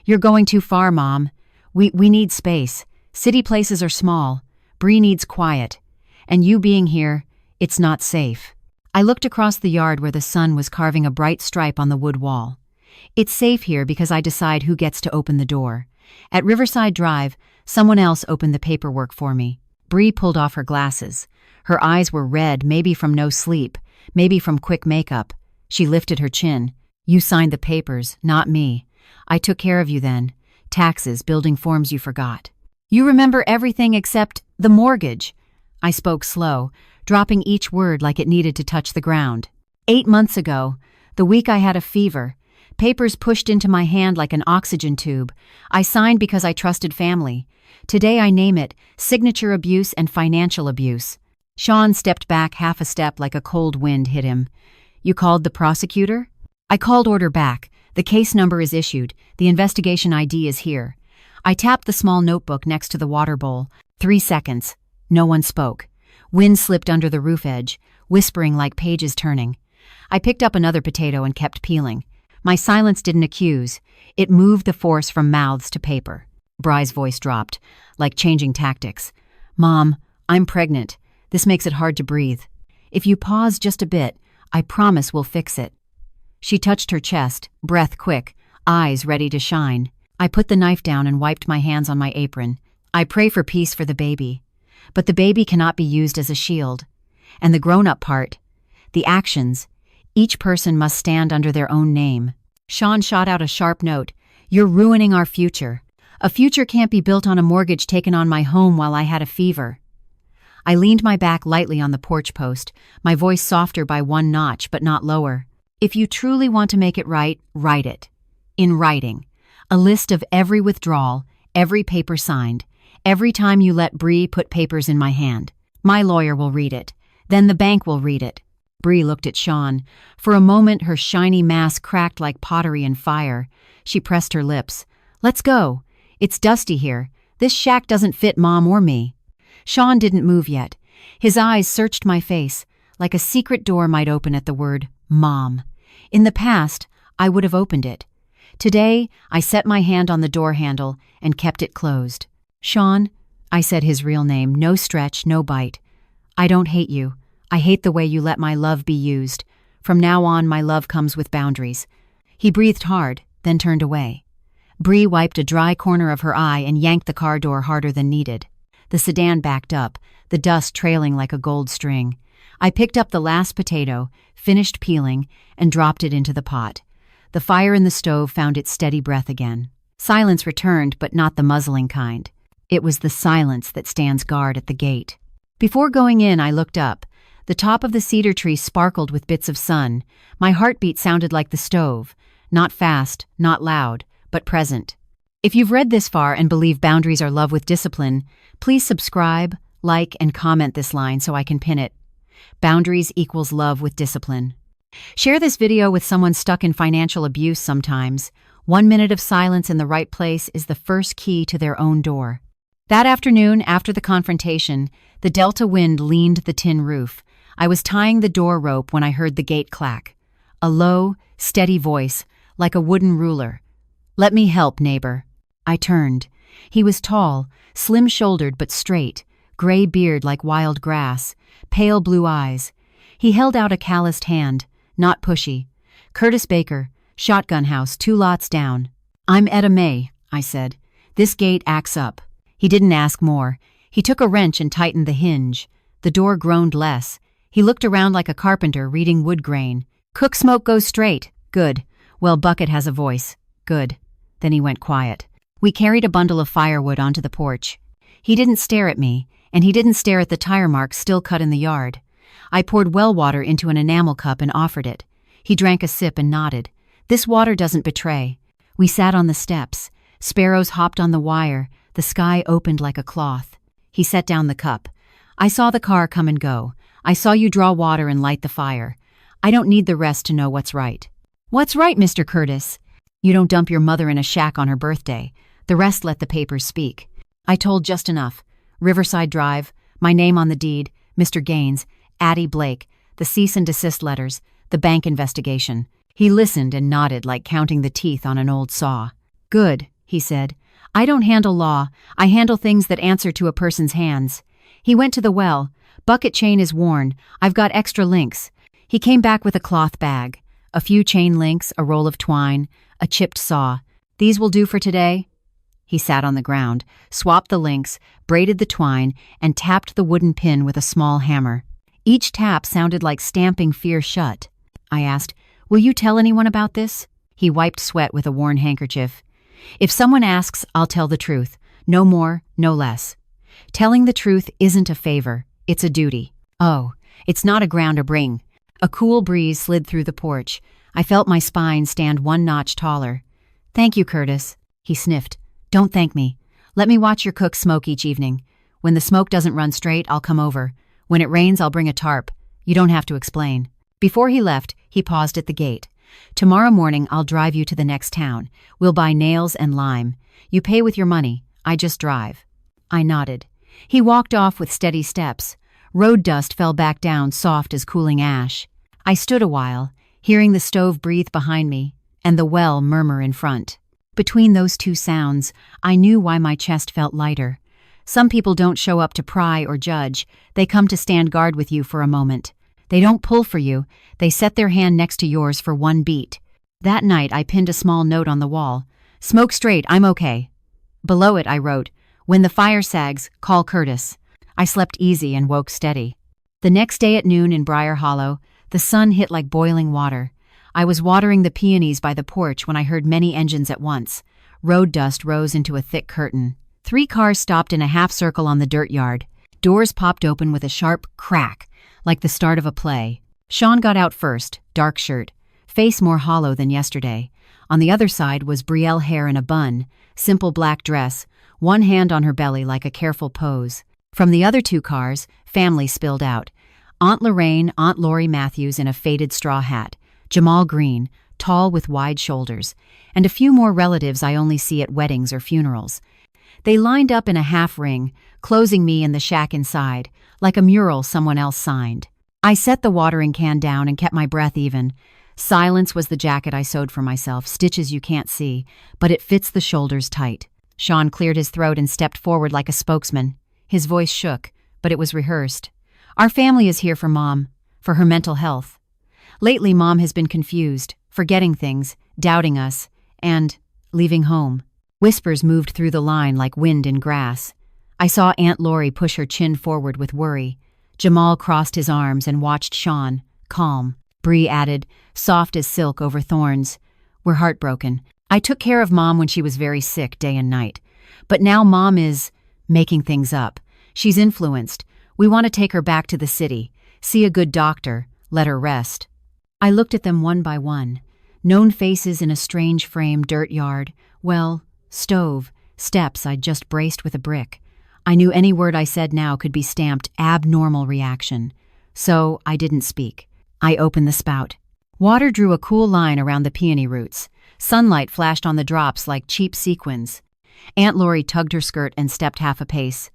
[SPEAKER 1] You're going too far, Mom. We need space. City places are small. Bri needs quiet. And you being here, it's not safe. I looked across the yard where the sun was carving a bright stripe on the wood wall. It's safe here because I decide who gets to open the door. At Riverside Drive, someone else opened the paperwork for me. Bri pulled off her glasses. Her eyes were red, maybe from no sleep, maybe from quick makeup. She lifted her chin. You signed the papers, not me. I took care of you then. Taxes, building forms you forgot. You remember everything except the mortgage. I spoke slow, dropping each word like it needed to touch the ground. 8 months ago, the week I had a fever, papers pushed into my hand like an oxygen tube. I signed because I trusted family. Today I name it signature abuse and financial abuse. Shawn stepped back half a step like a cold wind hit him. You called the prosecutor? I called order back. The case number is issued. The investigation ID is here. I tapped the small notebook next to the water bowl. 3 seconds. No one spoke. Wind slipped under the roof edge, whispering like pages turning. I picked up another potato and kept peeling. My silence didn't accuse. It moved the force from mouths to paper. Bri's voice dropped, like changing tactics. Mom, I'm pregnant. This makes it hard to breathe. If you pause just a bit, I promise we'll fix it. She touched her chest, breath quick, eyes ready to shine. I put the knife down and wiped my hands on my apron. I pray for peace for the baby. But the baby cannot be used as a shield. And the grown-up part, the actions, each person must stand under their own name. Shawn shot out a sharp note. You're ruining our future. A future can't be built on a mortgage taken on my home while I had a fever. I leaned my back lightly on the porch post, my voice softer by 1 notch but not lower. If you truly want to make it right, write it. In writing. A list of every withdrawal, every paper signed, every time you let Bri put papers in my hand. My lawyer will read it. Then the bank will read it. Bri looked at Shawn. For a moment, her shiny mask cracked like pottery in fire. She pressed her lips. Let's go. It's dusty here. This shack doesn't fit Mom or me. Shawn didn't move yet. His eyes searched my face, like a secret door might open at the word Mom. In the past, I would have opened it. Today, I set my hand on the door handle and kept it closed. Shawn, I said his real name, no stretch, no bite. I don't hate you. I hate the way you let my love be used. From now on, my love comes with boundaries. He breathed hard, then turned away. Bri wiped a dry corner of her eye and yanked the car door harder than needed. The sedan backed up, the dust trailing like a gold string. I picked up the last potato, finished peeling, and dropped it into the pot. The fire in the stove found its steady breath again. Silence returned, but not the muzzling kind. It was the silence that stands guard at the gate. Before going in, I looked up. The top of the cedar tree sparkled with bits of sun. My heartbeat sounded like the stove. Not fast, not loud, but present. If you've read this far and believe boundaries are love with discipline, please subscribe, like, and comment this line so I can pin it. Boundaries equals love with discipline. Share this video with someone stuck in financial abuse sometimes. 1 minute of silence in the right place is the first key to their own door. That afternoon, after the confrontation, the Delta wind leaned the tin roof. I was tying the door rope when I heard the gate clack. A low, steady voice, like a wooden ruler. "Let me help, neighbor." I turned. He was tall, slim-shouldered but straight, gray beard like wild grass, pale blue eyes. He held out a calloused hand, not pushy. "Curtis Baker, Shotgun House, 2 lots down." "I'm Etta Mae," I said. This gate acts up. He didn't ask more. He took a wrench and tightened the hinge. The door groaned less. He looked around like a carpenter reading wood grain. Cook smoke goes straight. Good. Well, bucket has a voice. Good. Then he went quiet. We carried a bundle of firewood onto the porch. He didn't stare at me, and he didn't stare at the tire marks still cut in the yard. I poured well water into an enamel cup and offered it. He drank a sip and nodded. This water doesn't betray. We sat on the steps. Sparrows hopped on the wire. The sky opened like a cloth. He set down the cup. I saw the car come and go. I saw you draw water and light the fire. I don't need the rest to know what's right. What's right, Mr. Curtis? You don't dump your mother in a shack on her birthday. The rest let the papers speak. I told just enough. Riverside Drive, my name on the deed, Mr. Gaines, Atty Blake, the cease and desist letters, the bank investigation. He listened and nodded like counting the teeth on an old saw. Good, he said. I don't handle law. I handle things that answer to a person's hands. He went to the well. Bucket chain is worn. I've got extra links. He came back with a cloth bag. A few chain links, a roll of twine, a chipped saw. These will do for today? He sat on the ground, swapped the links, braided the twine, and tapped the wooden pin with a small hammer. Each tap sounded like stamping fear shut. I asked, will you tell anyone about this? He wiped sweat with a worn handkerchief. If someone asks, I'll tell the truth. No more, no less. Telling the truth isn't a favor, it's a duty. Oh, it's not a ground to bring. A cool breeze slid through the porch. I felt my spine stand one notch taller. Thank you, Curtis. He sniffed. Don't thank me. Let me watch your cook smoke each evening. When the smoke doesn't run straight, I'll come over. When it rains, I'll bring a tarp. You don't have to explain. Before he left, he paused at the gate. Tomorrow morning, I'll drive you to the next town. We'll buy nails and lime. You pay with your money. I just drive. I nodded. He walked off with steady steps. Road dust fell back down soft as cooling ash. I stood a while, hearing the stove breathe behind me and the well murmur in front. Between those two sounds, I knew why my chest felt lighter. Some people don't show up to pry or judge. They come to stand guard with you for a moment. They don't pull for you. They set their hand next to yours for one beat. That night, I pinned a small note on the wall. Smoke straight, I'm okay. Below it, I wrote, when the fire sags, call Curtis. I slept easy and woke steady. The next day at noon in Briar Hollow, the sun hit like boiling water. I was watering the peonies by the porch when I heard many engines at once. Road dust rose into a thick curtain. 3 cars stopped in a half circle on the dirt yard. Doors popped open with a sharp crack, like the start of a play. Shawn got out first, dark shirt, face more hollow than yesterday. On the other side was Brielle hair in a bun, simple black dress, one hand on her belly like a careful pose. From the other 2 cars, family spilled out. Aunt Lorraine, Aunt Lori Matthews in a faded straw hat, Jamal Green, tall with wide shoulders, and a few more relatives I only see at weddings or funerals. They lined up in a half ring, closing me and the shack inside, like a mural someone else signed. I set the watering can down and kept my breath even. Silence was the jacket I sewed for myself, stitches you can't see, but it fits the shoulders tight. Shawn cleared his throat and stepped forward like a spokesman. His voice shook, but it was rehearsed. Our family is here for Mom, for her mental health. Lately, Mom has been confused, forgetting things, doubting us, and leaving home. Whispers moved through the line like wind in grass. I saw Aunt Lori push her chin forward with worry. Jamal crossed his arms and watched Shawn, calm. Bri added, soft as silk over thorns. We're heartbroken. I took care of Mom when she was very sick day and night. But now Mom is making things up. She's influenced. We want to take her back to the city, see a good doctor, let her rest. I looked at them one by one. Known faces in a strange frame dirt yard. Well, stove, steps I'd just braced with a brick. I knew any word I said now could be stamped abnormal reaction. So I didn't speak. I opened the spout. Water drew a cool line around the peony roots. Sunlight flashed on the drops like cheap sequins. Aunt Lori tugged her skirt and stepped half a pace.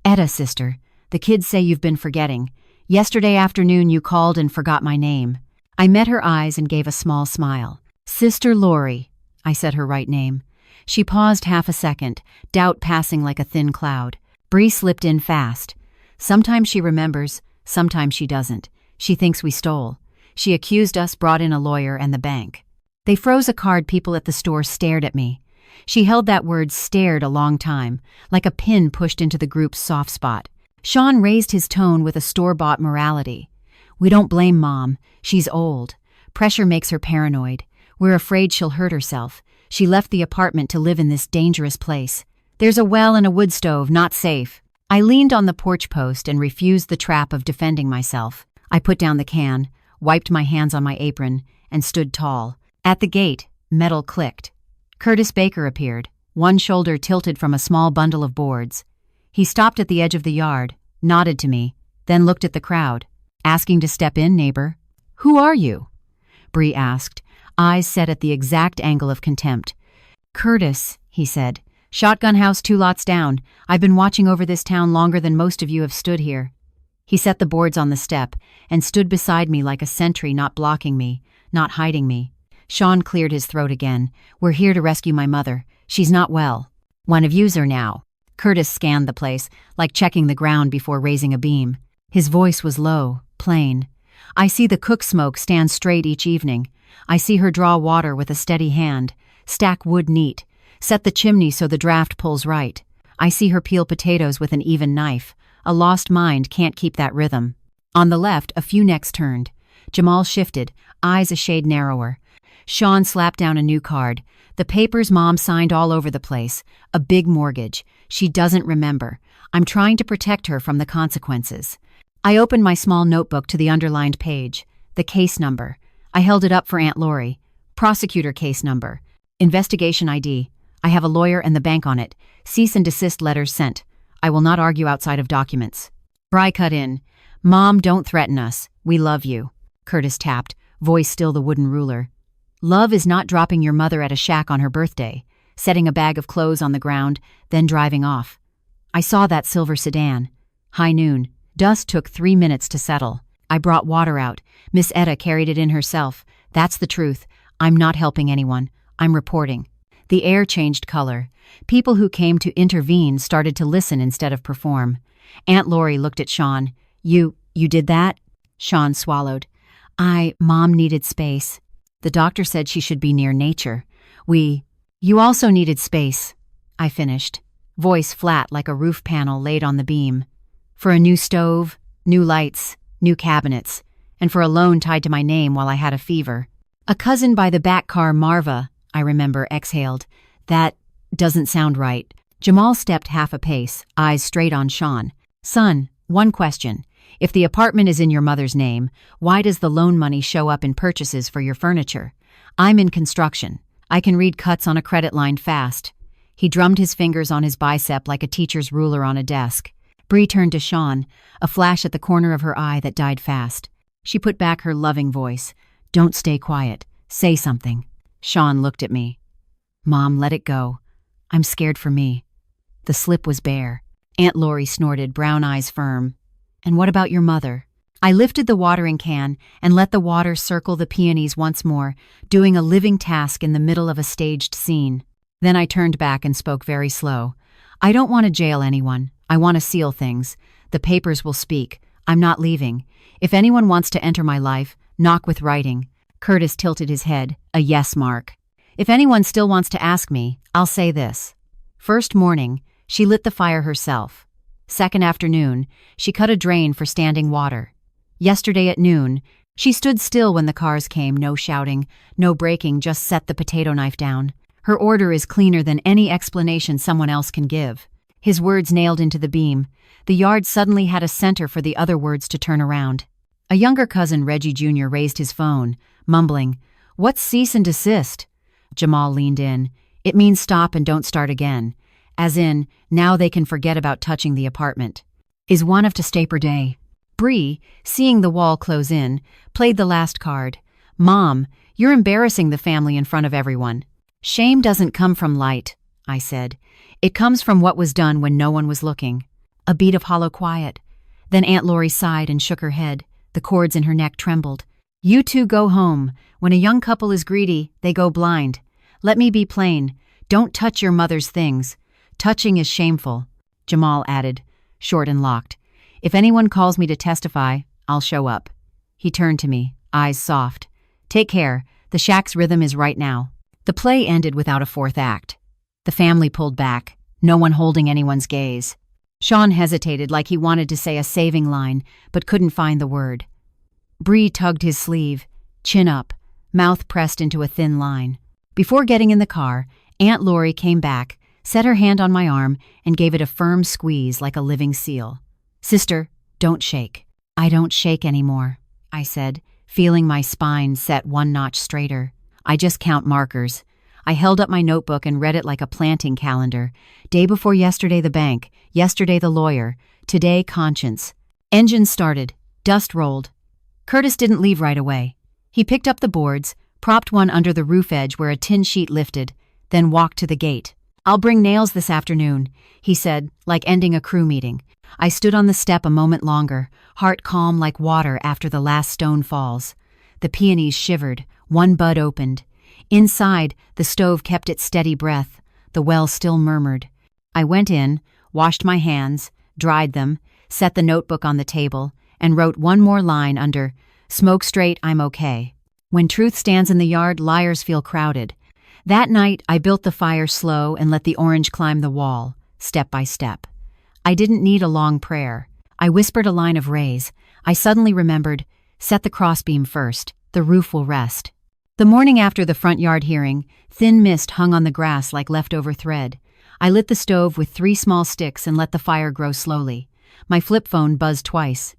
[SPEAKER 1] Etta, sister, the kids say you've been forgetting. Yesterday afternoon you called and forgot my name. I met her eyes and gave a small smile. Sister Lori, I said her right name. She paused half a second, doubt passing like a thin cloud. Bri slipped in fast. Sometimes she remembers, sometimes she doesn't. She thinks we stole. She accused us, brought in a lawyer and the bank. They froze a card. People at the store stared at me. She held that word stared a long time, like a pin pushed into the group's soft spot. Shawn raised his tone with a store-bought morality. We don't blame Mom. She's old. Pressure makes her paranoid. We're afraid she'll hurt herself. She left the apartment to live in this dangerous place. There's a well and a wood stove, not safe. I leaned on the porch post and refused the trap of defending myself. I put down the can, wiped my hands on my apron, and stood tall. At the gate, metal clicked. Curtis Baker appeared, one shoulder tilted from a small bundle of boards. He stopped at the edge of the yard, nodded to me, then looked at the crowd. Asking to step in, neighbor. Who are you? Bri asked, eyes set at the exact angle of contempt. Curtis, he said. Shotgun house 2 lots down. I've been watching over this town longer than most of you have stood here. He set the boards on the step and stood beside me like a sentry, not blocking me, not hiding me. Shawn cleared his throat again. We're here to rescue my mother. She's not well. One of you's her now. Curtis scanned the place, like checking the ground before raising a beam. His voice was low, plain. I see the cook smoke stand straight each evening. I see her draw water with a steady hand, stack wood neat, set the chimney so the draft pulls right. I see her peel potatoes with an even knife. A lost mind can't keep that rhythm. On the left, a few necks turned. Jamal shifted, eyes a shade narrower. Shawn slapped down a new card. The papers Mom signed all over the place. A big mortgage. She doesn't remember. I'm trying to protect her from the consequences. I opened my small notebook to the underlined page. The case number. I held it up for Aunt Lori. Prosecutor case number. Investigation ID. I have a lawyer and the bank on it. Cease and desist letters sent. I will not argue outside of documents. Bri cut in. Mom, don't threaten us. We love you. Curtis tapped, voice still the wooden ruler. Love is not dropping your mother at a shack on her birthday, setting a bag of clothes on the ground, then driving off. I saw that silver sedan. High noon. Dust took 3 minutes to settle. I brought water out. Miss Etta carried it in herself. That's the truth. I'm not helping anyone. I'm reporting. The air changed color. People who came to intervene started to listen instead of perform. Aunt Lori looked at Shawn. You did that? Shawn swallowed. Mom needed space. The doctor said she should be near nature. You also needed space. I finished. Voice flat like a roof panel laid on the beam. For a new stove, new lights, new cabinets, and for a loan tied to my name while I had a fever. A cousin by the back car, Marva, I remember, exhaled. That doesn't sound right. Jamal stepped half a pace, eyes straight on Shawn. Son, one question. If the apartment is in your mother's name, why does the loan money show up in purchases for your furniture? I'm in construction. I can read cuts on a credit line fast. He drummed his fingers on his bicep like a teacher's ruler on a desk. Bri turned to Shawn, a flash at the corner of her eye that died fast. She put back her loving voice. Don't stay quiet. Say something. Shawn looked at me. Mom, let it go. I'm scared for me. The slip was bare. Aunt Lori snorted, brown eyes firm. And what about your mother? I lifted the watering can and let the water circle the peonies once more, doing a living task in the middle of a staged scene. Then I turned back and spoke very slow. I don't want to jail anyone. I want to seal things. The papers will speak. I'm not leaving. If anyone wants to enter my life, knock with writing. Curtis tilted his head, a yes mark. If anyone still wants to ask me, I'll say this. First morning, she lit the fire herself. Second afternoon, she cut a drain for standing water. Yesterday at noon, she stood still when the cars came, no shouting, no braking, just set the potato knife down. Her order is cleaner than any explanation someone else can give. His words nailed into the beam. The yard suddenly had a center for the other words to turn around. A younger cousin, Reggie Jr., raised his phone, mumbling, "What's cease and desist?" Jamal leaned in. "It means stop and don't start again. As in, now they can forget about touching the apartment. Is one of to stay per day." Bri, seeing the wall close in, played the last card. "Mom, you're embarrassing the family in front of everyone." "Shame doesn't come from light," I said. "It comes from what was done when no one was looking." A beat of hollow quiet. Then Aunt Lori sighed and shook her head. The cords in her neck trembled. "You two go home. When a young couple is greedy, they go blind. Let me be plain. Don't touch your mother's things. Touching is shameful." Jamal added, short and locked, "If anyone calls me to testify, I'll show up." He turned to me, eyes soft. "Take care. The shack's rhythm is right now." The play ended without a fourth act. The family pulled back, no one holding anyone's gaze. Shawn hesitated like he wanted to say a saving line, but couldn't find the word. Bri tugged his sleeve, chin up, mouth pressed into a thin line. Before getting in the car, Aunt Lori came back, set her hand on my arm, and gave it a firm squeeze like a living seal. "Sister, don't shake." "I don't shake anymore," I said, feeling my spine set one notch straighter. "I just count markers." I held up my notebook and read it like a planting calendar. Day before yesterday the bank, yesterday the lawyer, today conscience. Engine started, dust rolled. Curtis didn't leave right away. He picked up the boards, propped one under the roof edge where a tin sheet lifted, then walked to the gate. "I'll bring nails this afternoon," he said, like ending a crew meeting. I stood on the step a moment longer, heart calm like water after the last stone falls. The peonies shivered, one bud opened. Inside, the stove kept its steady breath. The well still murmured. I went in, washed my hands, dried them, set the notebook on the table, and wrote one more line under, "Smoke straight, I'm okay." When truth stands in the yard, liars feel crowded. That night, I built the fire slow and let the orange climb the wall, step by step. I didn't need a long prayer. I whispered a line of Ray's. I suddenly remembered, set the crossbeam first, the roof will rest. The morning after the front yard hearing, thin mist hung on the grass like leftover thread. I lit the stove with 3 small sticks and let the fire grow slowly. My flip phone buzzed twice.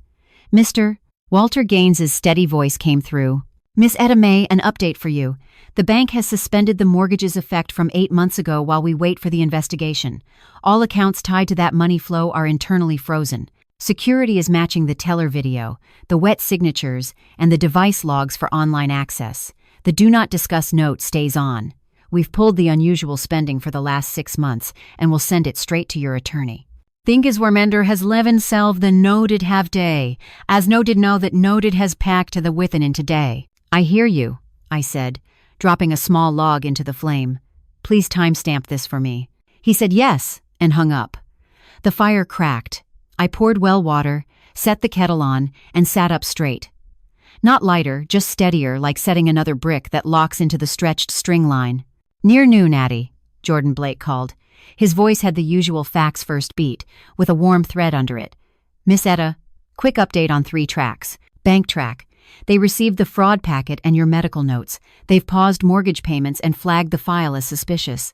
[SPEAKER 1] "Mr. Walter Gaines's steady voice came through. "Miss Etta May, an update for you. The bank has suspended the mortgage's effect from 8 months ago while we wait for the investigation. All accounts tied to that money flow are internally frozen. Security is matching the teller video, the wet signatures, and the device logs for online access. The do not discuss note stays on. We've pulled the unusual spending for the last 6 months and will send it straight to your attorney. Think is warmender has leven self than no did have day, as no did know that no did has packed to the within in today." "I hear you," I said, dropping a small log into the flame. "Please timestamp this for me." He said yes, and hung up. The fire cracked. I poured well water, set the kettle on, and sat up straight. Not lighter, just steadier, like setting another brick that locks into the stretched string line. "Near noon, Atty," Jordan Blake called. His voice had the usual facts-first beat, with a warm thread under it. "Miss Etta, quick update on 3 tracks. Bank track. They received the fraud packet and your medical notes. They've paused mortgage payments and flagged the file as suspicious.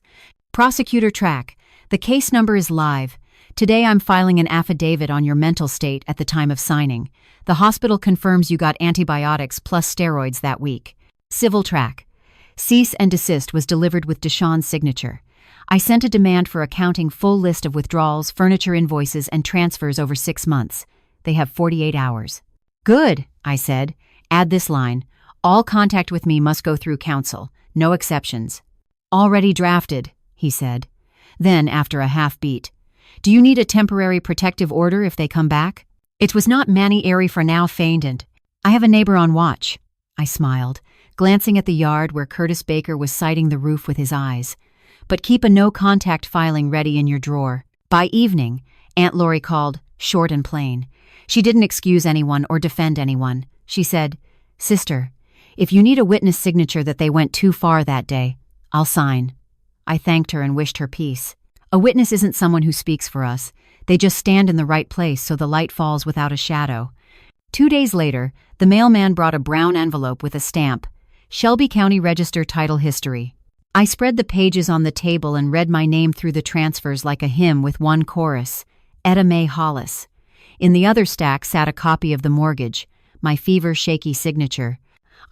[SPEAKER 1] Prosecutor track. The case number is live. Today I'm filing an affidavit on your mental state at the time of signing. The hospital confirms you got antibiotics plus steroids that week. Civil track. Cease and desist was delivered with Deshawn's signature. I sent a demand for accounting full list of withdrawals, furniture invoices, and transfers over 6 months. They have 48 hours. "Good," I said. "Add this line. All contact with me must go through counsel. No exceptions." "Already drafted," he said. Then, after a half beat, "Do you need a temporary protective order if they come back?" It was not many airy for now feigned and, "I have a neighbor on watch." I smiled, glancing at the yard where Curtis Baker was sighting the roof with his eyes. "But keep a no-contact filing ready in your drawer." By evening, Aunt Lori called, short and plain. She didn't excuse anyone or defend anyone. She said, "Sister, if you need a witness signature that they went too far that day, I'll sign." I thanked her and wished her peace. A witness isn't someone who speaks for us. They just stand in the right place so the light falls without a shadow. 2 days later, the mailman brought a brown envelope with a stamp, Shelby County Register Title History. I spread the pages on the table and read my name through the transfers like a hymn with one chorus, Etta May Hollis. In the other stack sat a copy of the mortgage, my fever-shaky signature.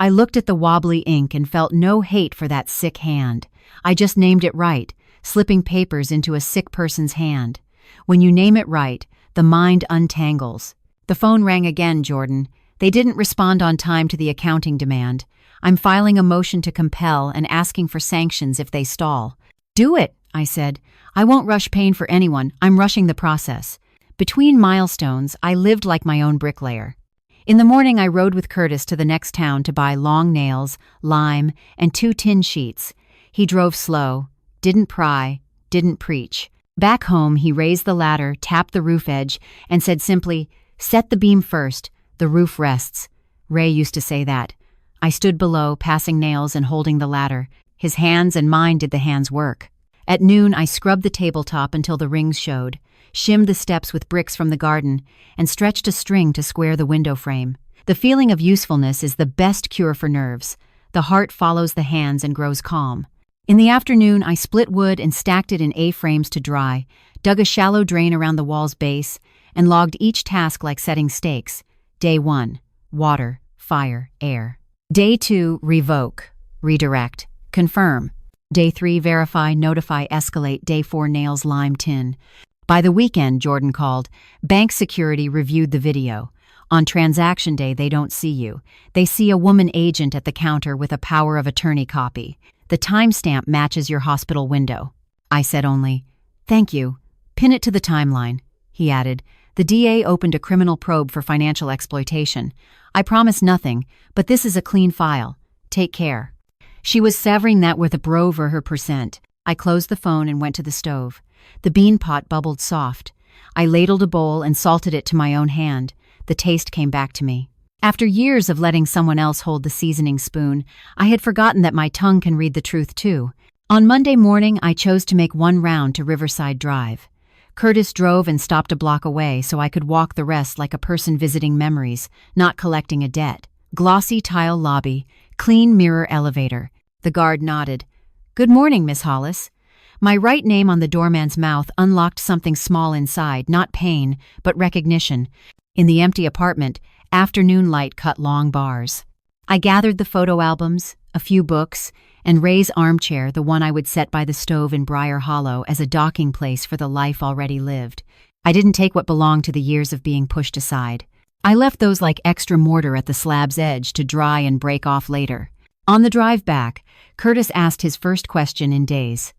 [SPEAKER 1] I looked at the wobbly ink and felt no hate for that sick hand. I just named it right, slipping papers into a sick person's hand. When you name it right, the mind untangles. The phone rang again, Jordan. They didn't respond on time to the accounting demand. I'm filing a motion to compel and asking for sanctions if they stall. "Do it," I said. "I won't rush pain for anyone. I'm rushing the process." Between milestones, I lived like my own bricklayer. In the morning, I rode with Curtis to the next town to buy long nails, lime, and 2 tin sheets. He drove slow, didn't pry, didn't preach. Back home, he raised the ladder, tapped the roof edge, and said simply, "Set the beam first, the roof rests." Ray used to say that. I stood below, passing nails and holding the ladder. His hands and mine did the hands' work. At noon, I scrubbed the tabletop until the rings showed, shimmed the steps with bricks from the garden, and stretched a string to square the window frame. The feeling of usefulness is the best cure for nerves. The heart follows the hands and grows calm. In the afternoon, I split wood and stacked it in A-frames to dry, dug a shallow drain around the wall's base, and logged each task like setting stakes. Day 1, water, fire, air. Day 2, revoke, redirect, confirm. Day 3, verify, notify, escalate. Day 4, nails, lime, tin. By the weekend, Jordan called. Bank security reviewed the video. On transaction day, they don't see you. They see a woman agent at the counter with a power of attorney copy. The timestamp matches your hospital window. I said only, "Thank you. Pin it to the timeline." He added, "The DA opened a criminal probe for financial exploitation. I promise nothing, but this is a clean file. Take care." She was savoring that with a bro over her percent. I closed the phone and went to the stove. The bean pot bubbled soft. I ladled a bowl and salted it to my own hand. The taste came back to me. After years of letting someone else hold the seasoning spoon, I had forgotten that my tongue can read the truth too. On Monday morning, I chose to make one round to Riverside Drive. Curtis drove and stopped a block away so I could walk the rest like a person visiting memories, not collecting a debt. Glossy tile lobby, clean mirror elevator. The guard nodded. "Good morning, Miss Hollis." My right name on the doorman's mouth unlocked something small inside, not pain, but recognition. In the empty apartment, afternoon light cut long bars. I gathered the photo albums, a few books, and Ray's armchair, the one I would set by the stove in Briar Hollow as a docking place for the life already lived. I didn't take what belonged to the years of being pushed aside. I left those like extra mortar at the slab's edge to dry and break off later. On the drive back, Curtis asked his first question in days.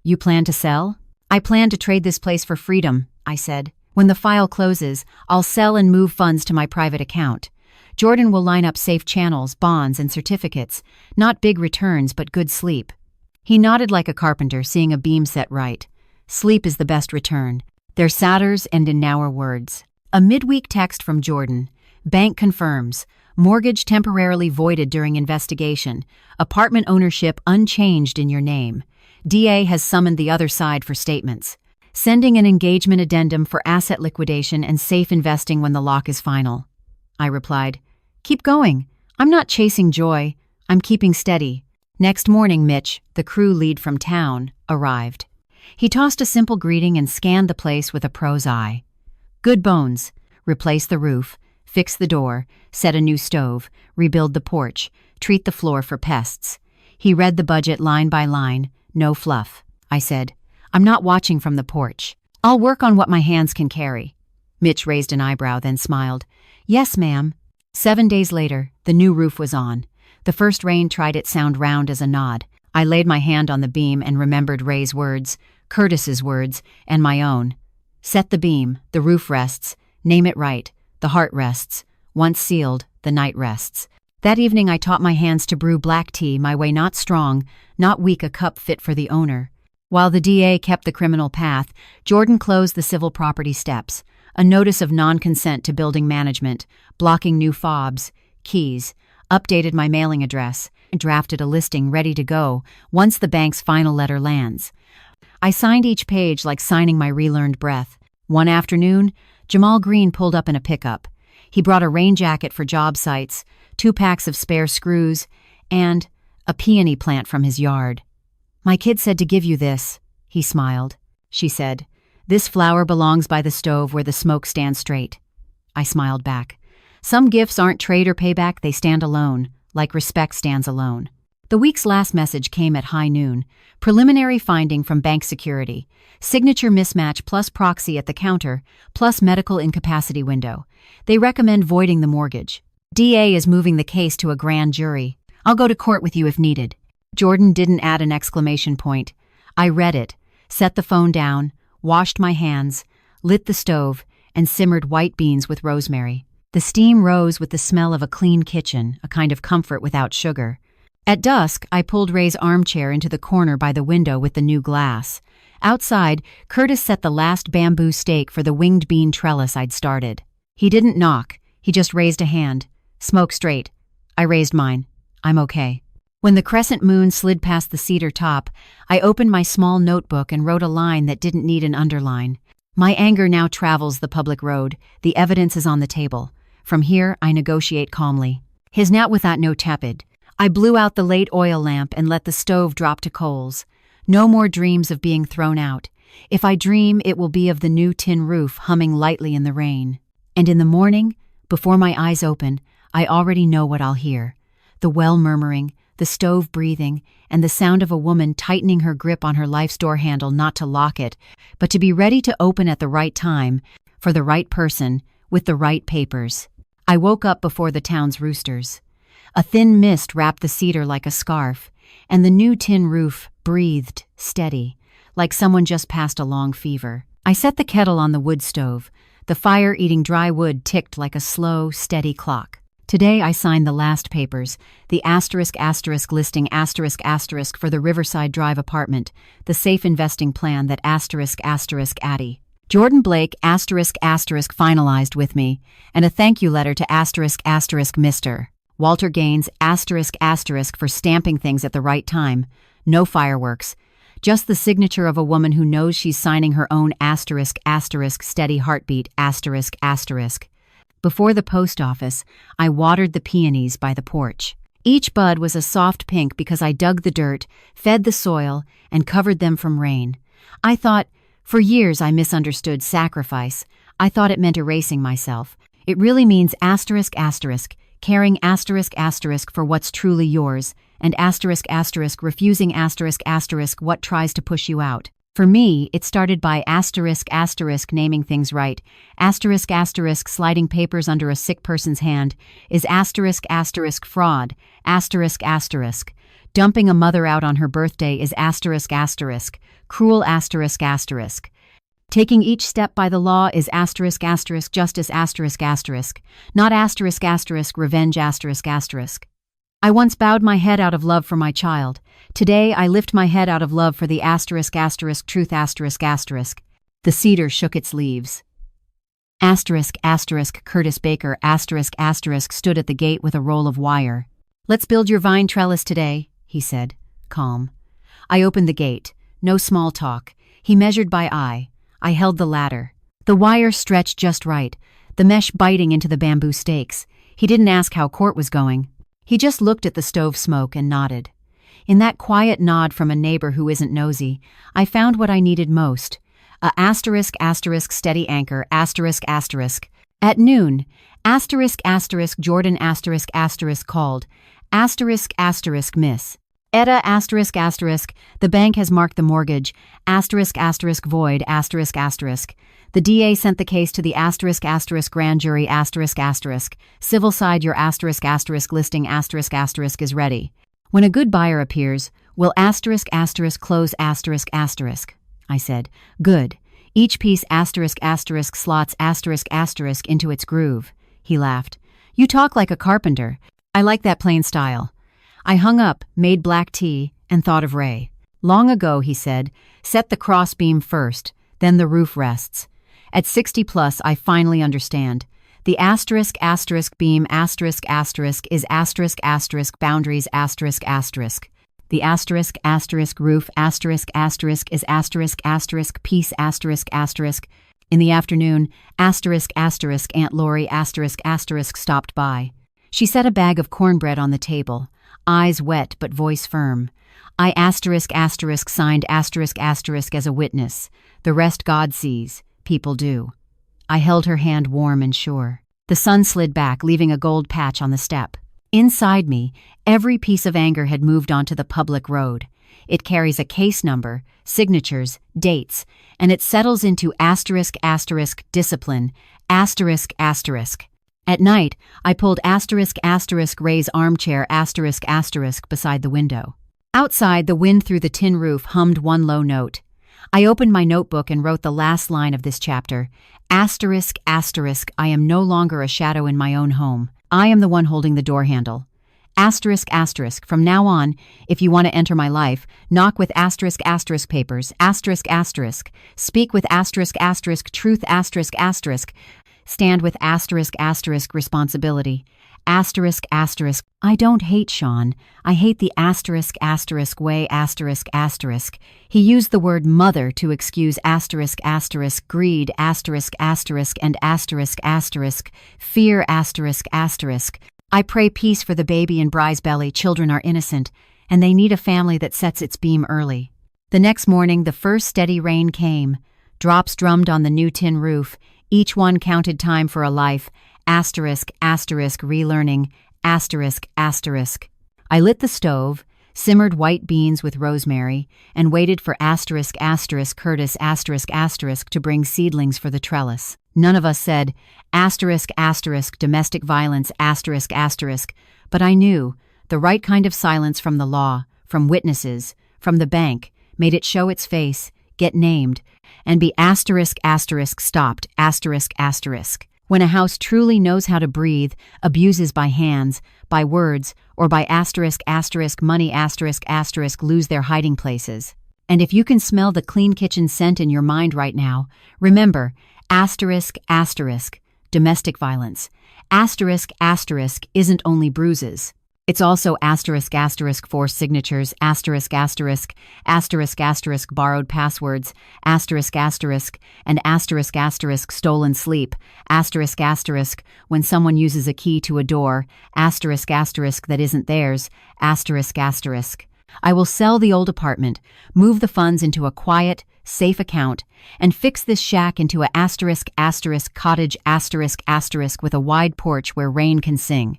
[SPEAKER 1] "You plan to sell?" "I plan to trade this place for freedom," I said. "When the file closes, I'll sell and move funds to my private account. Jordan will line up safe channels, bonds, and certificates. Not big returns, but good sleep." He nodded like a carpenter, seeing a beam set right. Sleep is the best return. They're Satter's and in Nauer words. A midweek text from Jordan. Bank confirms. Mortgage temporarily voided during investigation. Apartment ownership unchanged in your name. DA has summoned the other side for statements. Sending an engagement addendum for asset liquidation and safe investing when the lock is final. I replied, "Keep going. I'm not chasing joy. I'm keeping steady." Next morning, Mitch, the crew lead from town, arrived. He tossed a simple greeting and scanned the place with a pro's eye. "Good bones. Replace the roof, fix the door, set a new stove, rebuild the porch, treat the floor for pests." He read the budget line by line, no fluff. I said, "I'm not watching from the porch. I'll work on what my hands can carry." Mitch raised an eyebrow, then smiled. "Yes, ma'am." 7 days later, the new roof was on. The first rain tried it sound round as a nod. I laid my hand on the beam and remembered Ray's words, Curtis's words, and my own. Set the beam, the roof rests. Name it right, the heart rests. Once sealed, the night rests. That evening I taught my hands to brew black tea, my way not strong, not weak, a cup fit for the owner. While the DA kept the criminal path, Jordan closed the civil property steps. A notice of non-consent to building management, blocking new fobs, keys, updated my mailing address, and drafted a listing ready to go once the bank's final letter lands. I signed each page like signing my relearned breath. One afternoon, Jamal Green pulled up in a pickup. He brought a rain jacket for job sites, 2 packs of spare screws, and a peony plant from his yard. "My kid said to give you this." He smiled. She said, "This flower belongs by the stove where the smoke stands straight." I smiled back. Some gifts aren't trade or payback, they stand alone, like respect stands alone. The week's last message came at high noon. Preliminary finding from bank security. Signature mismatch plus proxy at the counter, plus medical incapacity window. They recommend voiding the mortgage. DA is moving the case to a grand jury. I'll go to court with you if needed. Jordan didn't add an exclamation point. I read it, set the phone down, washed my hands, lit the stove, and simmered white beans with rosemary. The steam rose with the smell of a clean kitchen, a kind of comfort without sugar. At dusk, I pulled Ray's armchair into the corner by the window with the new glass. Outside, Curtis set the last bamboo stake for the winged bean trellis I'd started. He didn't knock, he just raised a hand. "Smoke straight." I raised mine. "I'm okay." When the crescent moon slid past the cedar top, I opened my small notebook and wrote a line that didn't need an underline. My anger now travels the public road. The evidence is on the table. From here, I negotiate calmly. His not without no tepid. I blew out the late oil lamp and let the stove drop to coals. No more dreams of being thrown out. If I dream, it will be of the new tin roof humming lightly in the rain. And in the morning, before my eyes open, I already know what I'll hear. The well murmuring, the stove breathing, and the sound of a woman tightening her grip on her life's door handle not to lock it, but to be ready to open at the right time, for the right person, with the right papers. I woke up before the town's roosters. A thin mist wrapped the cedar like a scarf, and the new tin roof breathed, steady, like someone just passed a long fever. I set the kettle on the wood stove. The fire-eating dry wood ticked like a slow, steady clock. Today I signed the last papers, the *** listing *** for the Riverside Drive apartment, the safe investing plan that *** Atty. Jordan Blake *** finalized with me, and a thank you letter to *** Mr. Walter Gaines *** for stamping things at the right time. No fireworks. Just the signature of a woman who knows she's signing her own *** steady heartbeat ***. Before the post office, I watered the peonies by the porch. Each bud was a soft pink because I dug the dirt, fed the soil, and covered them from rain. I thought, for years I misunderstood sacrifice. I thought it meant erasing myself. It really means ***, caring *** for what's truly yours, and *** refusing *** what tries to push you out. For me, it started by *** naming things right, *** sliding papers under a sick person's hand, is *** fraud, ***, dumping a mother out on her birthday is ***, cruel ***, taking each step by the law is *** justice ***, not *** revenge ***. I once bowed my head out of love for my child. Today I lift my head out of love for the *** truth ***. The cedar shook its leaves. Curtis Baker *** stood at the gate with a roll of wire. "Let's build your vine trellis today," he said, calm. I opened the gate. No small talk. He measured by eye. I held the ladder. The wire stretched just right, the mesh biting into the bamboo stakes. He didn't ask how court was going. He just looked at the stove smoke and nodded. In that quiet nod from a neighbor who isn't nosy, I found what I needed most. A *** steady anchor ***. At noon, *** Jordan *** called, *** miss. Etta ***, the bank has marked the mortgage, *** void ***. The DA sent the case to the *** grand jury ***. Civil side your *** listing *** is ready. When a good buyer appears, will *** close ***. I said, good. Each piece *** slots *** into its groove. He laughed. You talk like a carpenter. I like that plain style. I hung up, made black tea, and thought of Ray. Long ago, he said, set the crossbeam first, then the roof rests. At 60 plus, I finally understand. The *** beam *** is *** boundaries ***. The *** roof is *** piece ***. In the afternoon, Aunt Lori *** stopped by. She set a bag of cornbread on the table, eyes wet but voice firm. I signed *** as a witness. The rest God sees. People do. I held her hand warm and sure. The sun slid back, leaving a gold patch on the step. Inside me, every piece of anger had moved onto the public road. It carries a case number, signatures, dates, and it settles into *** discipline, ***. At night, I pulled *** Ray's armchair *** beside the window. Outside, the wind through the tin roof hummed one low note. I opened my notebook and wrote the last line of this chapter. ***, I am no longer a shadow in my own home. I am the one holding the door handle. ***, from now on, if you want to enter my life, knock with *** papers, ***, speak with *** truth ***, stand with *** responsibility, asterisk asterisk. I don't hate Shawn. I hate the asterisk asterisk way asterisk asterisk. He used the word mother to excuse asterisk asterisk greed asterisk asterisk and asterisk asterisk fear asterisk asterisk. I pray peace for the baby in Bri's belly. Children are innocent, and they need a family that sets its beam early. The next morning, the first steady rain came. Drops drummed on the new tin roof. Each one counted time for a life. Asterisk, asterisk, relearning, asterisk, asterisk. I lit the stove, simmered white beans with rosemary, and waited for asterisk, asterisk, Curtis, asterisk, asterisk to bring seedlings for the trellis. None of us said, asterisk, asterisk, domestic violence, asterisk, asterisk, but I knew the right kind of silence from the law, from witnesses, from the bank, made it show its face, get named, and be asterisk, asterisk, stopped, asterisk, asterisk. When a house truly knows how to breathe, abuses by hands, by words, or by asterisk, asterisk, money, asterisk, asterisk lose their hiding places. And if you can smell the clean kitchen scent in your mind right now, remember, asterisk, asterisk, domestic violence. Asterisk, asterisk isn't only bruises. It's also asterisk, asterisk, forced signatures, asterisk, asterisk, asterisk, asterisk, borrowed passwords, asterisk, asterisk, and asterisk, asterisk, stolen sleep, asterisk, asterisk, when someone uses a key to a door, asterisk, asterisk, that isn't theirs, asterisk, asterisk. I will sell the old apartment, move the funds into a quiet, safe account, and fix this shack into a asterisk, asterisk, cottage, asterisk, asterisk with a wide porch where rain can sing.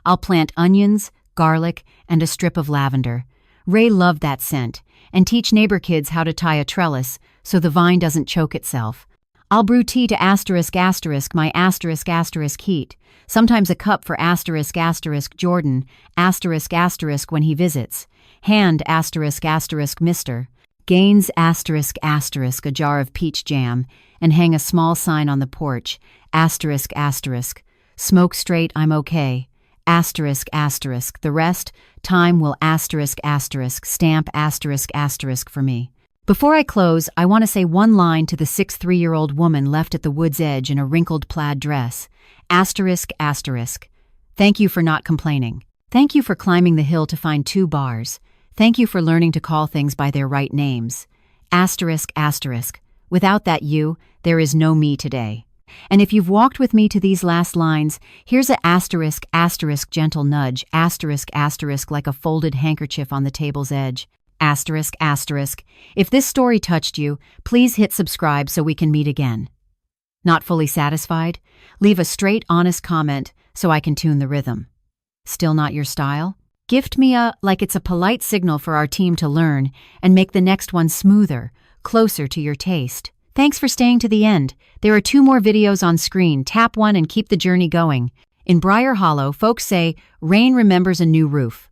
[SPEAKER 1] I'll plant onions, garlic, and a strip of lavender. Ray loved that scent, and teach neighbor kids how to tie a trellis so the vine doesn't choke itself. I'll brew tea to asterisk, asterisk, my asterisk, asterisk heat, sometimes a cup for asterisk, asterisk, Jordan, asterisk, asterisk when he visits. Hand asterisk, asterisk, Mr. Gaines asterisk, asterisk, a jar of peach jam, and hang a small sign on the porch, asterisk, asterisk, smoke straight, I'm okay. Asterisk, asterisk, the rest, time will asterisk, asterisk, stamp asterisk, asterisk for me. Before I close, I want to say one line to the 6'3" woman left at the wood's edge in a wrinkled plaid dress. Asterisk, asterisk. Thank you for not complaining. Thank you for climbing the hill to find 2 bars. Thank you for learning to call things by their right names. Asterisk, asterisk. Without that you, there is no me today. And if you've walked with me to these last lines, here's a asterisk, asterisk, gentle nudge, asterisk, asterisk, like a folded handkerchief on the table's edge. Asterisk, asterisk. If this story touched you, please hit subscribe so we can meet again. Not fully satisfied? Leave a straight, honest comment so I can tune the rhythm. Still not your style? Gift me a, like it's a polite signal for our team to learn and make the next one smoother, closer to your taste. Thanks for staying to the end. There are 2 more videos on screen. Tap one and keep the journey going. In Briar Hollow, folks say, rain remembers a new roof.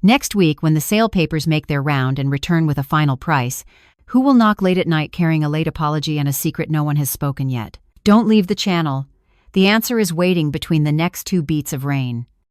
[SPEAKER 1] Next week, when the sale papers make their round and return with a final price, who will knock late at night carrying a late apology and a secret no one has spoken yet? Don't leave the channel. The answer is waiting between the next 2 beats of rain.